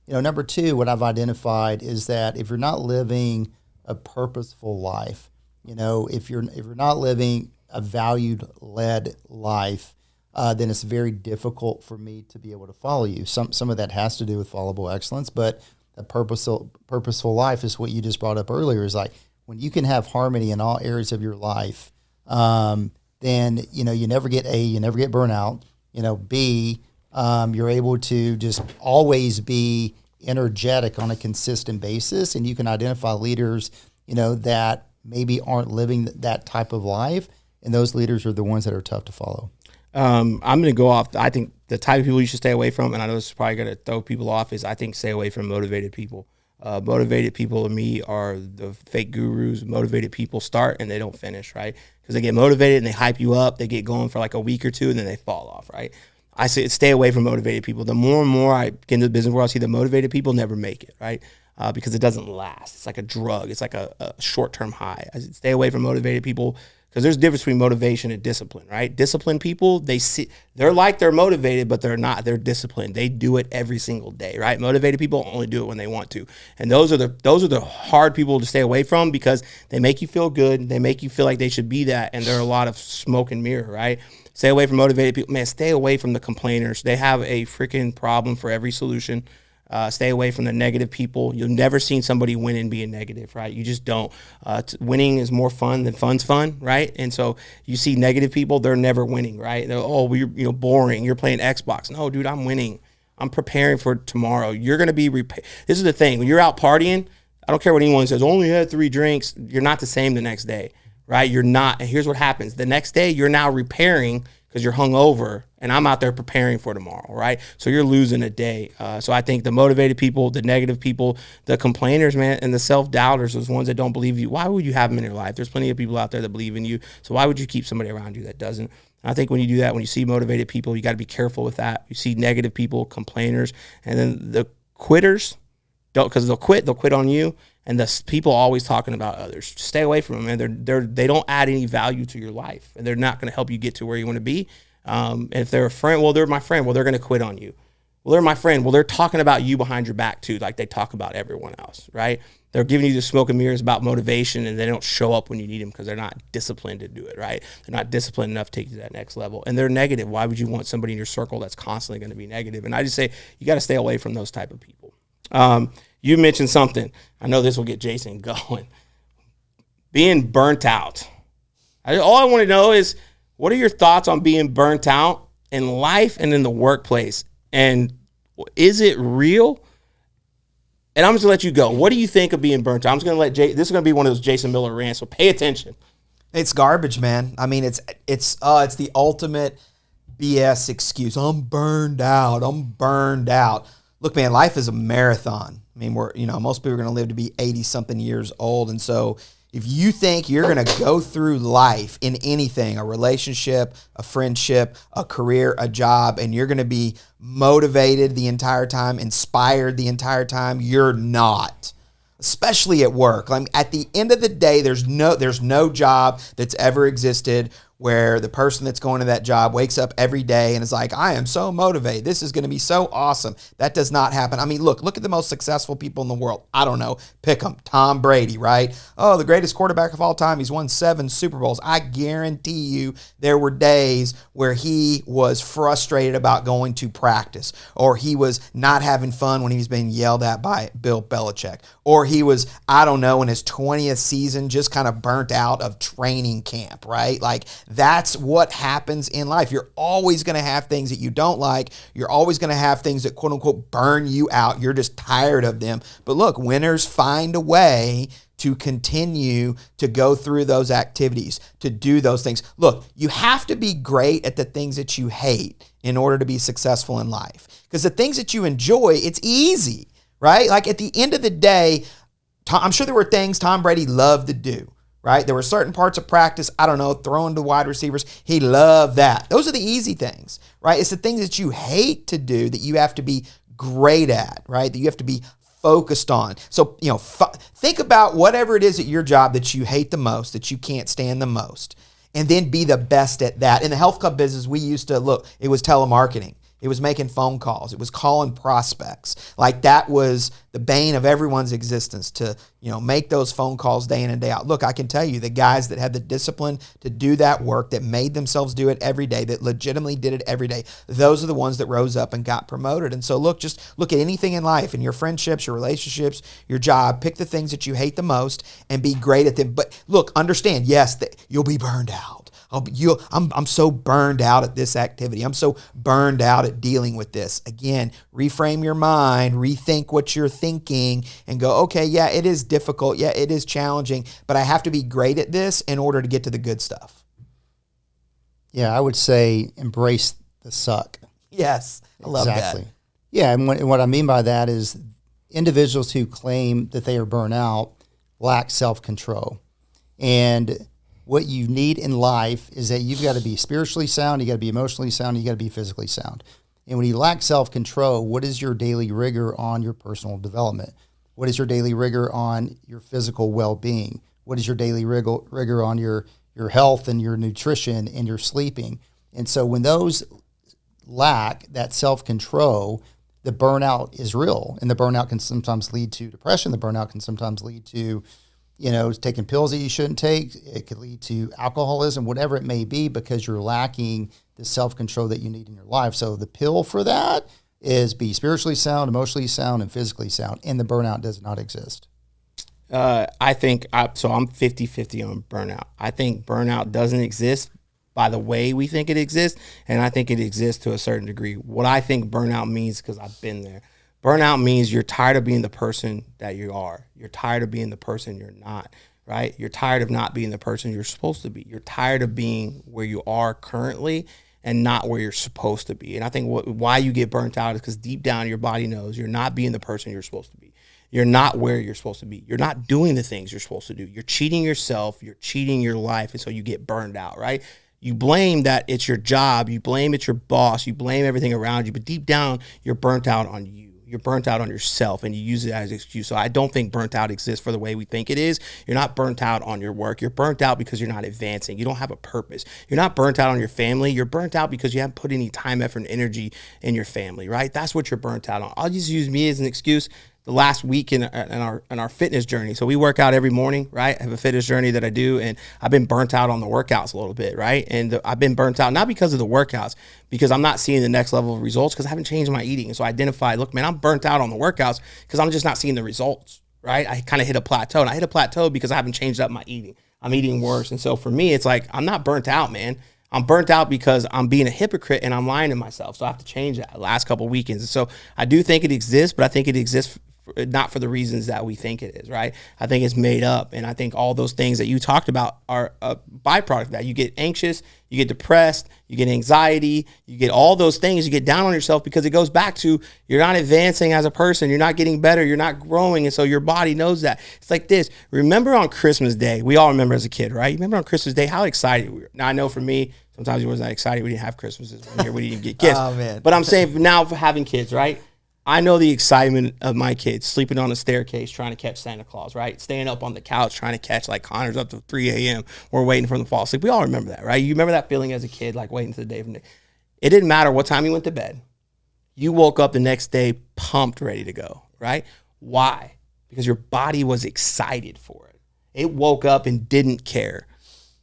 [SPEAKER 2] Number two, what I've identified is that if you're not living a purposeful life, if you're not living a valued-led life, then it's very difficult for me to be able to follow you. Some of that has to do with followable excellence, but a purposeful life is what you just brought up earlier. Is like when you can have harmony in all areas of your life, then you never get you never get burnout. B, you're able to just always be energetic on a consistent basis, and you can identify leaders that maybe aren't living that type of life, and those leaders are the ones that are tough to follow.
[SPEAKER 1] I'm going to go off. I think the type of people you should stay away from, and I know this is probably going to throw people off, is I think stay away from motivated people. Motivated people to me are the fake gurus. Motivated people start and they don't finish, right? Because they get motivated and they hype you up. They get going for like a week or two and then they fall off, right? I say stay away from motivated people. The more and more I get into the business world, I see the motivated people never make it, right? Because it doesn't last. It's like a drug. It's like a short-term high. I stay away from motivated people because there's a difference between motivation and discipline, right? Disciplined people, they're like they're motivated, but they're not. They're disciplined. They do it every single day, right? Motivated people only do it when they want to. And those are the hard people to stay away from because they make you feel good. They make you feel like they should be that, and they're a lot of smoke and mirror, right? Stay away from motivated people. Man, stay away from the complainers. They have a freaking problem for every solution. Stay away from the negative people. You've never seen somebody win and being negative, right? You just don't. Winning is more fun than fun's fun, right? And so you see negative people, they're never winning, right? You're boring. You're playing Xbox. No, dude, I'm winning. I'm preparing for tomorrow. You're going to be This is the thing. When you're out partying, I don't care what anyone says, only had 3 drinks. You're not the same the next day, right? You're not. And here's what happens. The next day, you're now repairing because you're hungover, and I'm out there preparing for tomorrow, right? So you're losing a day. So I think the motivated people, the negative people, the complainers, man, and the self-doubters, those ones that don't believe you, why would you have them in your life? There's plenty of people out there that believe in you. So why would you keep somebody around you that doesn't? And I think when you do that, when you see motivated people, you got to be careful with that. You see negative people, complainers, and then the quitters, because they'll quit on you. And the people always talking about others. Stay away from them, man. They don't add any value to your life, and they're not going to help you get to where you want to be. And if they're a friend, well, they're my friend. Well, they're going to quit on you. Well, they're my friend. Well, they're talking about you behind your back too, like they talk about everyone else, right? They're giving you the smoke and mirrors about motivation, and they don't show up when you need them because they're not disciplined to do it, right? They're not disciplined enough to take you to that next level, and they're negative. Why would you want somebody in your circle that's constantly going to be negative? And I just say you got to stay away from those type of people. You mentioned something. I know this will get Jason going. Being burnt out. All I want to know is, what are your thoughts on being burnt out in life and in the workplace? And is it real? And I'm just going to let you go. What do you think of being burnt out? I'm just going to let this is going to be one of those Jason Miller rants, so pay attention.
[SPEAKER 3] It's garbage, man. I mean, it's the ultimate BS excuse. I'm burned out. Look, man, life is a marathon. I mean, most people are going to live to be 80-something years old. And so if you think you're going to go through life in anything, a relationship, a friendship, a career, a job, and you're going to be motivated the entire time, inspired the entire time, you're not. Especially at work. I mean, at the end of the day, there's no job that's ever existed where the person that's going to that job wakes up every day and is like, I am so motivated. This is going to be so awesome. That does not happen. I mean, look at the most successful people in the world. I don't know. Pick them. Tom Brady, right? Oh, the greatest quarterback of all time. He's won 7 Super Bowls. I guarantee you there were days where he was frustrated about going to practice, or he was not having fun when he was being yelled at by Bill Belichick, or he was, I don't know, in his 20th season just kind of burnt out of training camp, right? Like, That's what happens in life. You're always going to have things that you don't like. You're always going to have things that quote unquote burn you out. You're just tired of them. But look, winners find a way to continue to go through those activities, to do those things. Look, you have to be great at the things that you hate in order to be successful in life. Because the things that you enjoy, it's easy, right? Like at the end of the day, I'm sure there were things Tom Brady loved to do, right? There were certain parts of practice, I don't know, throwing to wide receivers. He loved that. Those are the easy things, right? It's the things that you hate to do that you have to be great at, right? That you have to be focused on. So, think about whatever it is at your job that you hate the most, that you can't stand the most, and then be the best at that. In the health club business, we used to it was telemarketing. It was making phone calls. It was calling prospects. Like that was the bane of everyone's existence to, make those phone calls day in and day out. Look, I can tell you the guys that had the discipline to do that work, that made themselves do it every day, that legitimately did it every day, those are the ones that rose up and got promoted. And so just look at anything in life, in your friendships, your relationships, your job, pick the things that you hate the most and be great at them. But look, understand, yes, that you'll be burned out. I'm so burned out at this activity. I'm so burned out at dealing with this. Again, reframe your mind, rethink what you're thinking, and go, okay, yeah, it is difficult. Yeah, it is challenging, but I have to be great at this in order to get to the good stuff.
[SPEAKER 2] Yeah, I would say embrace the suck.
[SPEAKER 3] Yes, I love that.
[SPEAKER 2] Yeah, and what I mean by that is individuals who claim that they are burnt out lack self-control. And what you need in life is that you've got to be spiritually sound, you got to be emotionally sound, you got to be physically sound. And when you lack self-control, what is your daily rigor on your personal development? What is your daily rigor on your physical well-being? What is your daily rigor on your health and your nutrition and your sleeping? And so when those lack that self-control, the burnout is real. And the burnout can sometimes lead to depression. The burnout can sometimes lead to taking pills that you shouldn't take. It could lead to alcoholism, whatever it may be, because you're lacking the self-control that you need in your life. So the pill for that is be spiritually sound, emotionally sound, and physically sound. And the burnout does not exist.
[SPEAKER 1] I think, I'm 50-50 on burnout. I think burnout doesn't exist by the way we think it exists, and I think it exists to a certain degree. What I think burnout means, because I've been there, burnout means you're tired of being the person that you are. You're tired of being the person you're not, right? You're tired of not being the person you're supposed to be. You're tired of being where you are currently and not where you're supposed to be. And I think why you get burnt out is because deep down your body knows you're not being the person you're supposed to be. You're not where you're supposed to be. You're not doing the things you're supposed to do. You're cheating yourself. You're cheating your life. And so you get burned out, right? You blame that it's your job. You blame it's your boss. You blame everything around you. But deep down, you're burnt out on you. You're burnt out on yourself, and you use it as an excuse. So I don't think burnt out exists for the way we think it is. You're not burnt out on your work. You're burnt out because you're not advancing. You don't have a purpose. You're not burnt out on your family. You're burnt out because you haven't put any time, effort, and energy in your family, right? That's what you're burnt out on. I'll just use me as an excuse. The last week in our fitness journey. So we work out every morning, right? I have a fitness journey that I do, and I've been burnt out on the workouts a little bit, right? And I've been burnt out, not because of the workouts, because I'm not seeing the next level of results because I haven't changed my eating. And so I identify, look, man, I'm burnt out on the workouts because I'm just not seeing the results, right? I kind of hit a plateau, and I hit a plateau because I haven't changed up my eating. I'm eating worse. And so for me, it's like, I'm not burnt out, man. I'm burnt out because I'm being a hypocrite and I'm lying to myself. So I have to change that last couple of weekends. And so I do think it exists, but I think it exists not for the reasons that we think it is, right? I think it's made up. And I think all those things that you talked about are a byproduct of that. You get anxious, you get depressed, you get anxiety, you get all those things. You get down on yourself because it goes back to you're not advancing as a person. You're not getting better. You're not growing. And so your body knows that. It's like this. Remember on Christmas Day, we all remember as a kid, right? You remember on Christmas Day how excited we were. Now, I know for me, sometimes you wasn't that excited. We didn't have Christmases one year. We didn't even get gifts.
[SPEAKER 3] Oh, man.
[SPEAKER 1] But I'm saying now for having kids, right? I know the excitement of my kids sleeping on a staircase trying to catch Santa Claus, right? Staying up on the couch trying to catch like Connor's up to 3 a.m. We're waiting for them to fall asleep. We all remember that, right? You remember that feeling as a kid, like waiting to the day from day. It didn't matter what time you went to bed. You woke up the next day pumped, ready to go, right? Why? Because your body was excited for it. It woke up and didn't care.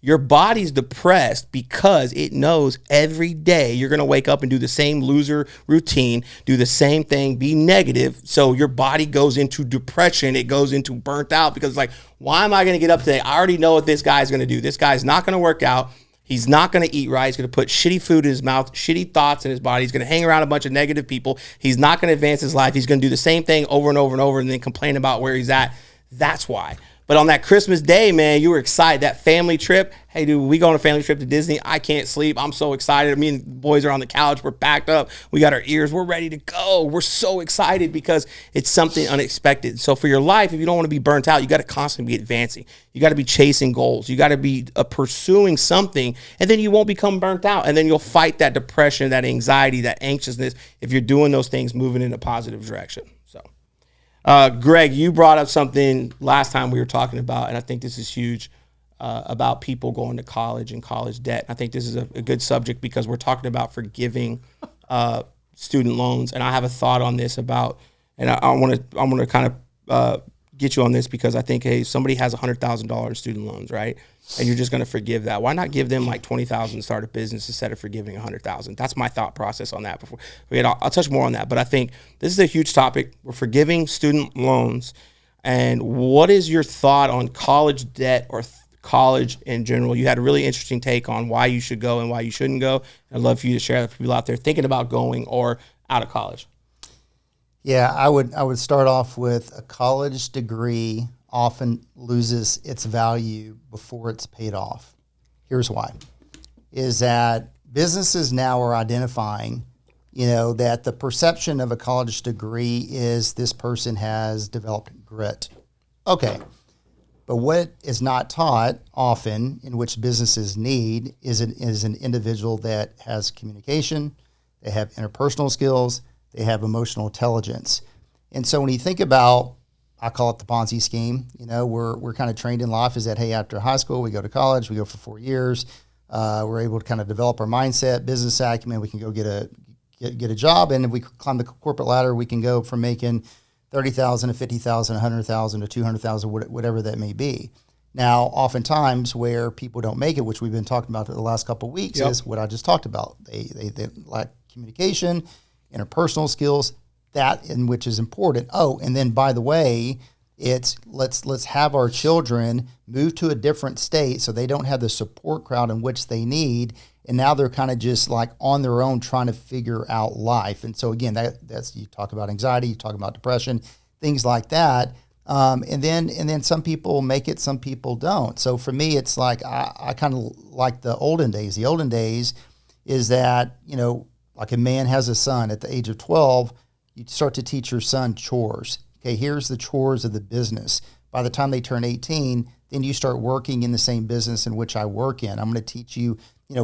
[SPEAKER 1] Your body's depressed because it knows every day you're going to wake up and do the same loser routine, do the same thing, be negative. So your body goes into depression. It goes into burnt out because it's like, why am I going to get up today? I already know what this guy's going to do. This guy's not going to work out. He's not going to eat right. He's going to put shitty food in his mouth, shitty thoughts in his body. He's going to hang around a bunch of negative people. He's not going to advance his life. He's going to do the same thing over and over and over and then complain about where he's at. That's why. But on that Christmas day, man, you were excited. That family trip. Hey, dude, we go on a family trip to Disney. I can't sleep. I'm so excited. Me and the boys are on the couch. We're packed up. We got our ears. We're ready to go. We're so excited because it's something unexpected. So for your life, if you don't want to be burnt out, you got to constantly be advancing. You got to be chasing goals. You got to be pursuing something, and then you won't become burnt out. And then you'll fight that depression, that anxiety, that anxiousness if you're doing those things, moving in a positive direction. So. Greg, you brought up something last time we were talking about, and I think this is huge, about people going to college and college debt. I think this is a good subject because we're talking about forgiving student loans, and I have a thought on this about, and I want to kind of get you on this because I think, hey, somebody has $100,000 in student loans, right? And you're just going to forgive that. Why not give them like $20,000 to start a business instead of forgiving $100,000? That's my thought process on that. Before I'll touch more on that, but I think this is a huge topic. We're forgiving student loans, and what is your thought on college debt or college in general? You had a really interesting take on why you should go and why you shouldn't go. I'd love for you to share that with people out there thinking about going or out of college.
[SPEAKER 2] Yeah, I would start off with a college degree often loses its value before it's paid off. Here's why. Is that businesses now are identifying, that the perception of a college degree is this person has developed grit. Okay. But what is not taught often, in which businesses need, is an individual that has communication, they have interpersonal skills, they have emotional intelligence. And so when you think about, I call it the Ponzi scheme, we're kind of trained in life is that, hey, after high school, we go to college, we go for 4 years, we're able to kind of develop our mindset, business acumen, we can go get a job, and if we climb the corporate ladder, we can go from making $30,000 to $50,000, $100,000 to $200,000, whatever that may be. Now, oftentimes where people don't make it, which we've been talking about for the last couple of weeks, is what I just talked about. They lack communication, interpersonal skills, that in which is important. Oh, and then by the way, it's let's have our children move to a different state so they don't have the support crowd in which they need, and now they're kind of just like on their own trying to figure out life. And so again, that's you talk about anxiety, you talk about depression, things like that. And then some people make it, some people don't. So for me, it's like I kind of like the olden days. The olden days is that, like a man has a son at the age of 12, you start to teach your son chores. Okay, here's the chores of the business. By the time they turn 18, then you start working in the same business in which I work in. I'm going to teach you,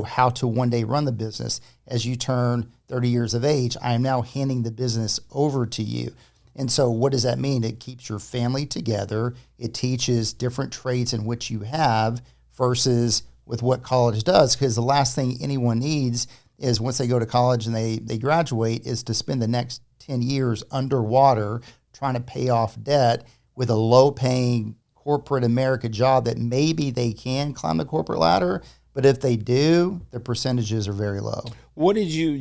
[SPEAKER 2] how to one day run the business. As you turn 30 years of age, I am now handing the business over to you. And so what does that mean? It keeps your family together. It teaches different traits in which you have versus with what college does, because the last thing anyone needs is once they go to college and they graduate is to spend the next 10 years underwater trying to pay off debt with a low-paying corporate America job that maybe they can climb the corporate ladder, but if they do, the percentages are very low.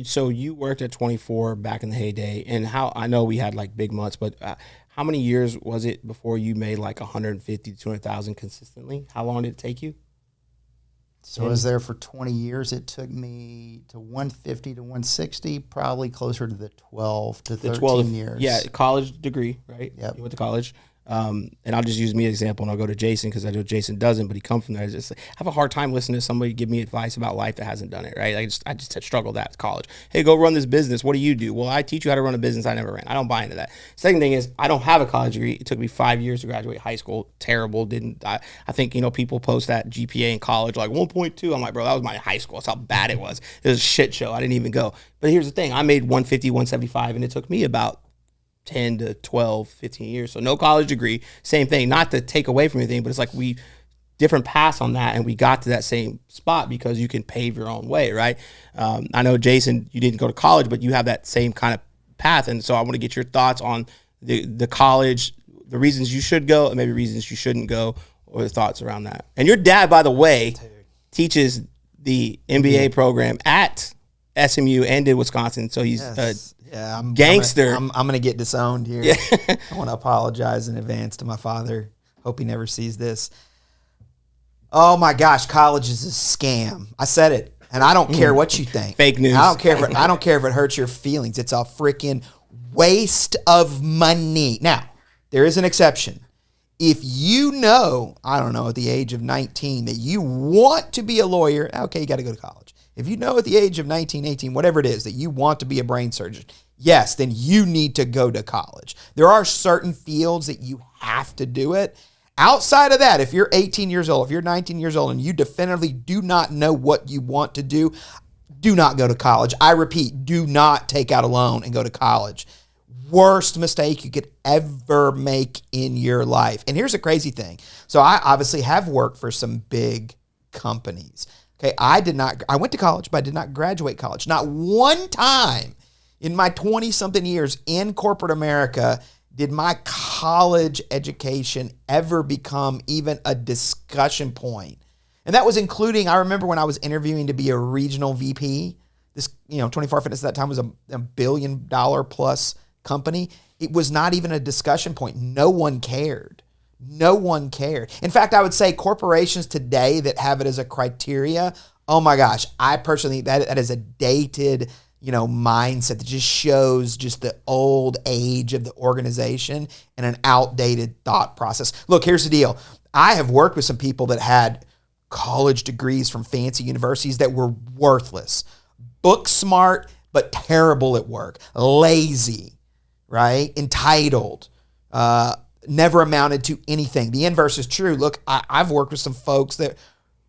[SPEAKER 1] So you worked at 24 back in the heyday, and I know we had like big months, but how many years was it before you made like 150 to 200,000 consistently? How long did it take you?
[SPEAKER 2] So I was there for 20 years. It took me to 150 to 160, probably closer to the 12 to 13 years.
[SPEAKER 1] Yeah, college degree, right?
[SPEAKER 2] Yep.
[SPEAKER 1] You went to college. And I'll just use me as an example, and I'll go to Jason because I know Jason doesn't, but he comes from there. I just have a hard time listening to somebody give me advice about life that hasn't done it, right? I just had struggled at college. Hey, go run this business. What do you do? Well, I teach you how to run a business I never ran. I don't buy into that. Second thing is I don't have a college degree. It took me 5 years to graduate high school. Terrible. I think, people post that GPA in college like 1.2. I'm like, bro, that was my high school. That's how bad it was. It was a shit show. I didn't even go. But here's the thing. I made 150, 175, and it took me about 10 to 12, 15 years. So no college degree, same thing, not to take away from anything, but it's like we different paths on that. And we got to that same spot because you can pave your own way. Right. I know Jason, you didn't go to college, but you have that same kind of path. And so I want to get your thoughts on the college, the reasons you should go and maybe reasons you shouldn't go, or the thoughts around that. And your dad, by the way, teaches the MBA program at SMU and in Wisconsin. So he's I'm gangster.
[SPEAKER 3] I'm gonna get disowned here. Yeah. I want to apologize in advance to my father. Hope he never sees this. Oh my gosh, college is a scam. I said it, and I don't care what you think.
[SPEAKER 1] Fake news.
[SPEAKER 3] I don't care if it hurts your feelings. It's a freaking waste of money. Now, there is an exception. If you know, I don't know, at the age of 19 that you want to be a lawyer, okay, you got to go to college. If you know at the age of 19, 18, whatever it is, that you want to be a brain surgeon, yes, then you need to go to college. There are certain fields that you have to do it. Outside of that, if you're 18 years old, if you're 19 years old and you definitively do not know what you want to do not go to college. I repeat, do not take out a loan and go to college. Worst mistake you could ever make in your life. And here's a crazy thing. So I obviously have worked for some big companies. Okay, I went to college, but I did not graduate college. Not one time in my 20-something years in corporate America did my college education ever become even a discussion point. And that was including, I remember when I was interviewing to be a regional VP, this, 24 Fitness at that time was a $1 billion plus company. It was not even a discussion point. No one cared. No one cared. In fact, I would say corporations today that have it as a criteria, oh my gosh, I personally, that is a dated mindset that just shows just the old age of the organization and an outdated thought process. Look, here's the deal. I have worked with some people that had college degrees from fancy universities that were worthless, book smart, but terrible at work, lazy, right? Entitled, never amounted to anything. The inverse is true. Look, I've worked with some folks that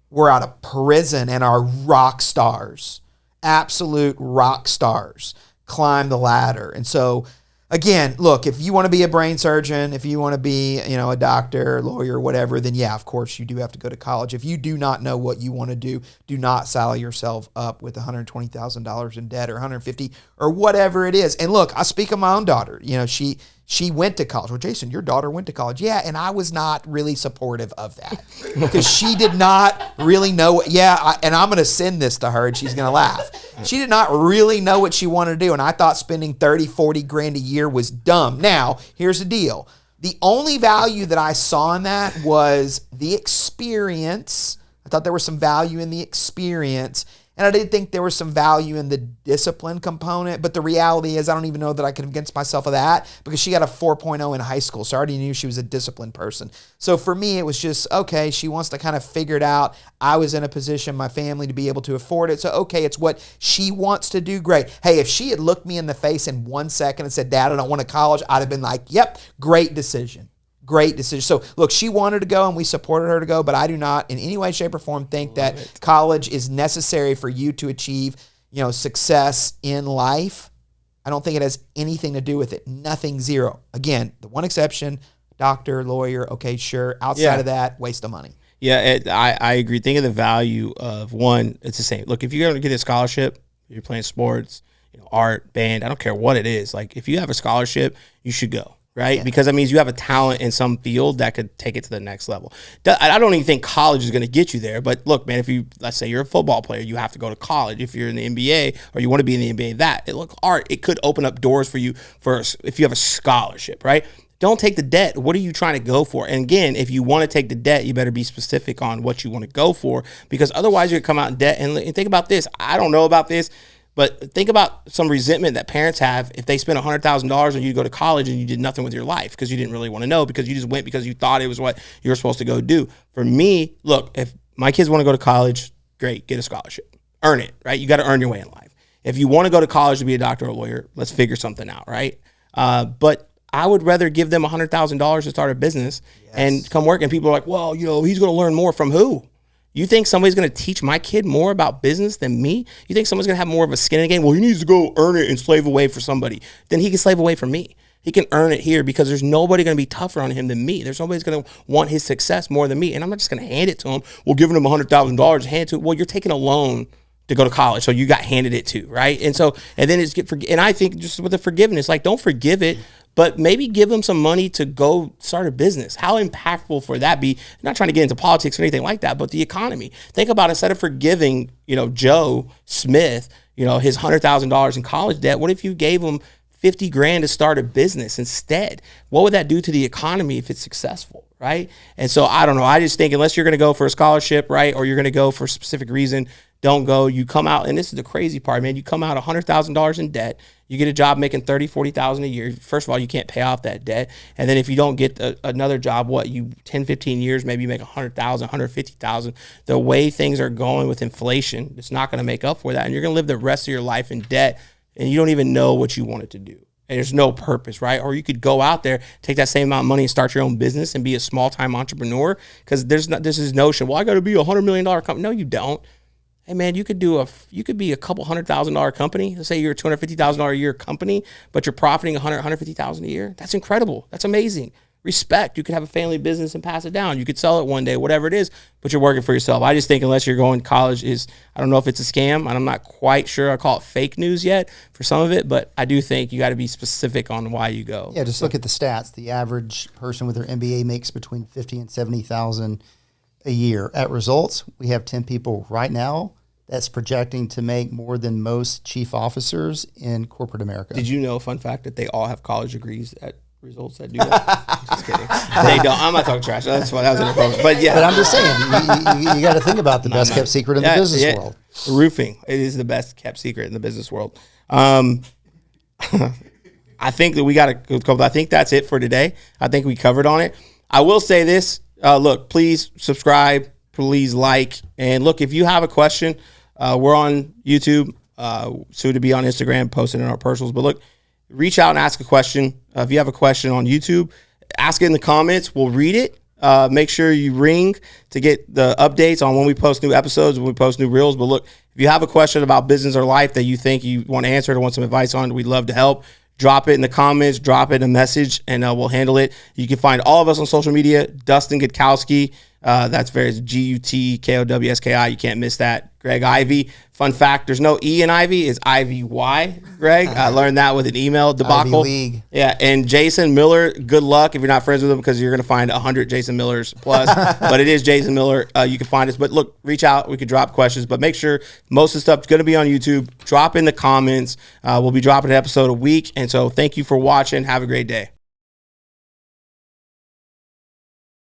[SPEAKER 3] were out of prison and are rock stars. Absolute rock stars, climb the ladder. And so, again, look, if you want to be a brain surgeon, if you want to be, a doctor, lawyer, whatever, then yeah, of course you do have to go to college. If you do not know what you want to do not saddle yourself up with $120,000 in debt or $150 or whatever it is. And look, I speak of my own daughter. She went to college. Well, Jason, your daughter went to college. Yeah, and I was not really supportive of that because she did not really know. And I'm going to send this to her and she's going to laugh. She did not really know what she wanted to do. And I thought spending 30, 40 grand a year was dumb. Now, here's the deal. The only value that I saw in that was the experience. I thought there was some value in the experience. And I did think there was some value in the discipline component, but the reality is I don't even know that I could convince myself of that because she got a 4.0 in high school, so I already knew she was a disciplined person. So for me, it was just, okay, she wants to kind of figure it out. I was in a position, my family, to be able to afford it. So, okay, it's what she wants to do, great. Hey, if she had looked me in the face in 1 second and said, Dad, I don't want to college, I'd have been like, yep, great decision. Great decision. So look, she wanted to go and we supported her to go, but I do not in any way, shape, or form think that college is necessary for you to achieve, success in life. I don't think it has anything to do with it. Nothing, zero. Again, the one exception, doctor, lawyer, okay, sure. Outside of that, waste of money.
[SPEAKER 1] Yeah, I agree. Think of the value of one, it's the same. Look, if you're going to get a scholarship, you're playing sports, art, band, I don't care what it is. Like if you have a scholarship, you should go. Right? Yeah. Because that means you have a talent in some field that could take it to the next level. I don't even think college is going to get you there. But look, man, let's say you're a football player, you have to go to college. If you're in the NBA or you want to be in the NBA, art, it could open up doors for you if you have a scholarship, right? Don't take the debt. What are you trying to go for? And again, if you want to take the debt, you better be specific on what you want to go for because otherwise you're going to come out in debt. And think about this. I don't know about this. But think about some resentment that parents have if they spend $100,000 and you go to college and you did nothing with your life because you didn't really want to know because you just went because you thought it was what you were supposed to go do. For me, look, if my kids want to go to college, great, get a scholarship. Earn it, right? You got to earn your way in life. If you want to go to college to be a doctor or a lawyer, let's figure something out, right? But I would rather give them $100,000 to start a business and come work. And people are like, well, he's going to learn more from who? You think somebody's going to teach my kid more about business than me? You think someone's going to have more of a skin in the game? Well, he needs to go earn it and slave away for somebody. Then he can slave away from me. He can earn it here because there's nobody going to be tougher on him than me. There's nobody's going to want his success more than me. And I'm not just going to hand it to him. Well, giving him $100,000, hand it to him. Well, you're taking a loan to go to college, so you got handed it too, right? And then and I think just with the forgiveness, like don't forgive it, but maybe give them some money to go start a business. How impactful for that be? I'm not trying to get into politics or anything like that, but the economy. Think about instead of forgiving, Joe Smith, his $100,000 in college debt, what if you gave him 50 grand to start a business instead. What would that do to the economy if it's successful, right? And so I don't know. I just think unless you're going to go for a scholarship, right, or you're going to go for a specific reason, don't go. You come out, and this is the crazy part, man. You come out $100,000 in debt. You get a job making $30,000-$40,000 a year. First of all, you can't pay off that debt. And then if you don't get another job, 10, 15 years, maybe you make $100,000, $150,000. The way things are going with inflation, it's not going to make up for that. And you're going to live the rest of your life in debt, and you don't even know what you wanted to do. And there's no purpose, right? Or you could go out there, take that same amount of money and start your own business and be a small-time entrepreneur, because there's this notion, well, I got to be a $100 million company. No, you don't. Hey man, you could be a couple $100,000 company. Let's say you're a $250,000 a year company, but you're profiting $150,000 a year. That's incredible. That's amazing. Respect. You could have a family business and pass it down. You could sell it one day, whatever it is, but you're working for yourself. I just think unless you're going to college I don't know if it's a scam, and I'm not quite sure. I call it fake news yet for some of it, but I do think you got to be specific on why you go.
[SPEAKER 2] Yeah, just look at the stats. The average person with their MBA makes between $50,000 and $70,000 a year. At Results, we have 10 people right now that's projecting to make more than most chief officers in corporate America.
[SPEAKER 1] Did you know, fun fact, that they all have college degrees at Results that do that? Just kidding. They don't. I'm not talking trash. That's why that was inappropriate. But yeah.
[SPEAKER 2] But I'm just saying, you got to think about the best kept secret in the business world.
[SPEAKER 1] Roofing. It is the best kept secret in the business world. I think that we got to go. I think that's it for today. I think we covered on it. I will say this. Look, please subscribe. Please like. And look, if you have a question, we're on YouTube, soon to be on Instagram, posted in our personals. But look, reach out and ask a question. If you have a question on YouTube, ask it in the comments. We'll read it. Make sure you ring to get the updates on when we post new episodes, when we post new reels. But look, if you have a question about business or life that you think you want answered or want some advice on, we'd love to help. Drop it in the comments, drop it in a message, and we'll handle it. You can find all of us on social media. Dustin Gutkowski. That's Gutkowski. You can't miss that. Greg Ivy. Fun fact, there's no E in Ivy. It's IVY, Greg. I learned that with an email debacle.
[SPEAKER 2] Ivy League.
[SPEAKER 1] Yeah, and Jason Miller, good luck if you're not friends with him, because you're going to find 100 Jason Millers plus. But it is Jason Miller. You can find us. But look, reach out. We could drop questions. But make sure most of the stuff is going to be on YouTube. Drop in the comments. We'll be dropping an episode a week. And so thank you for watching. Have a great day.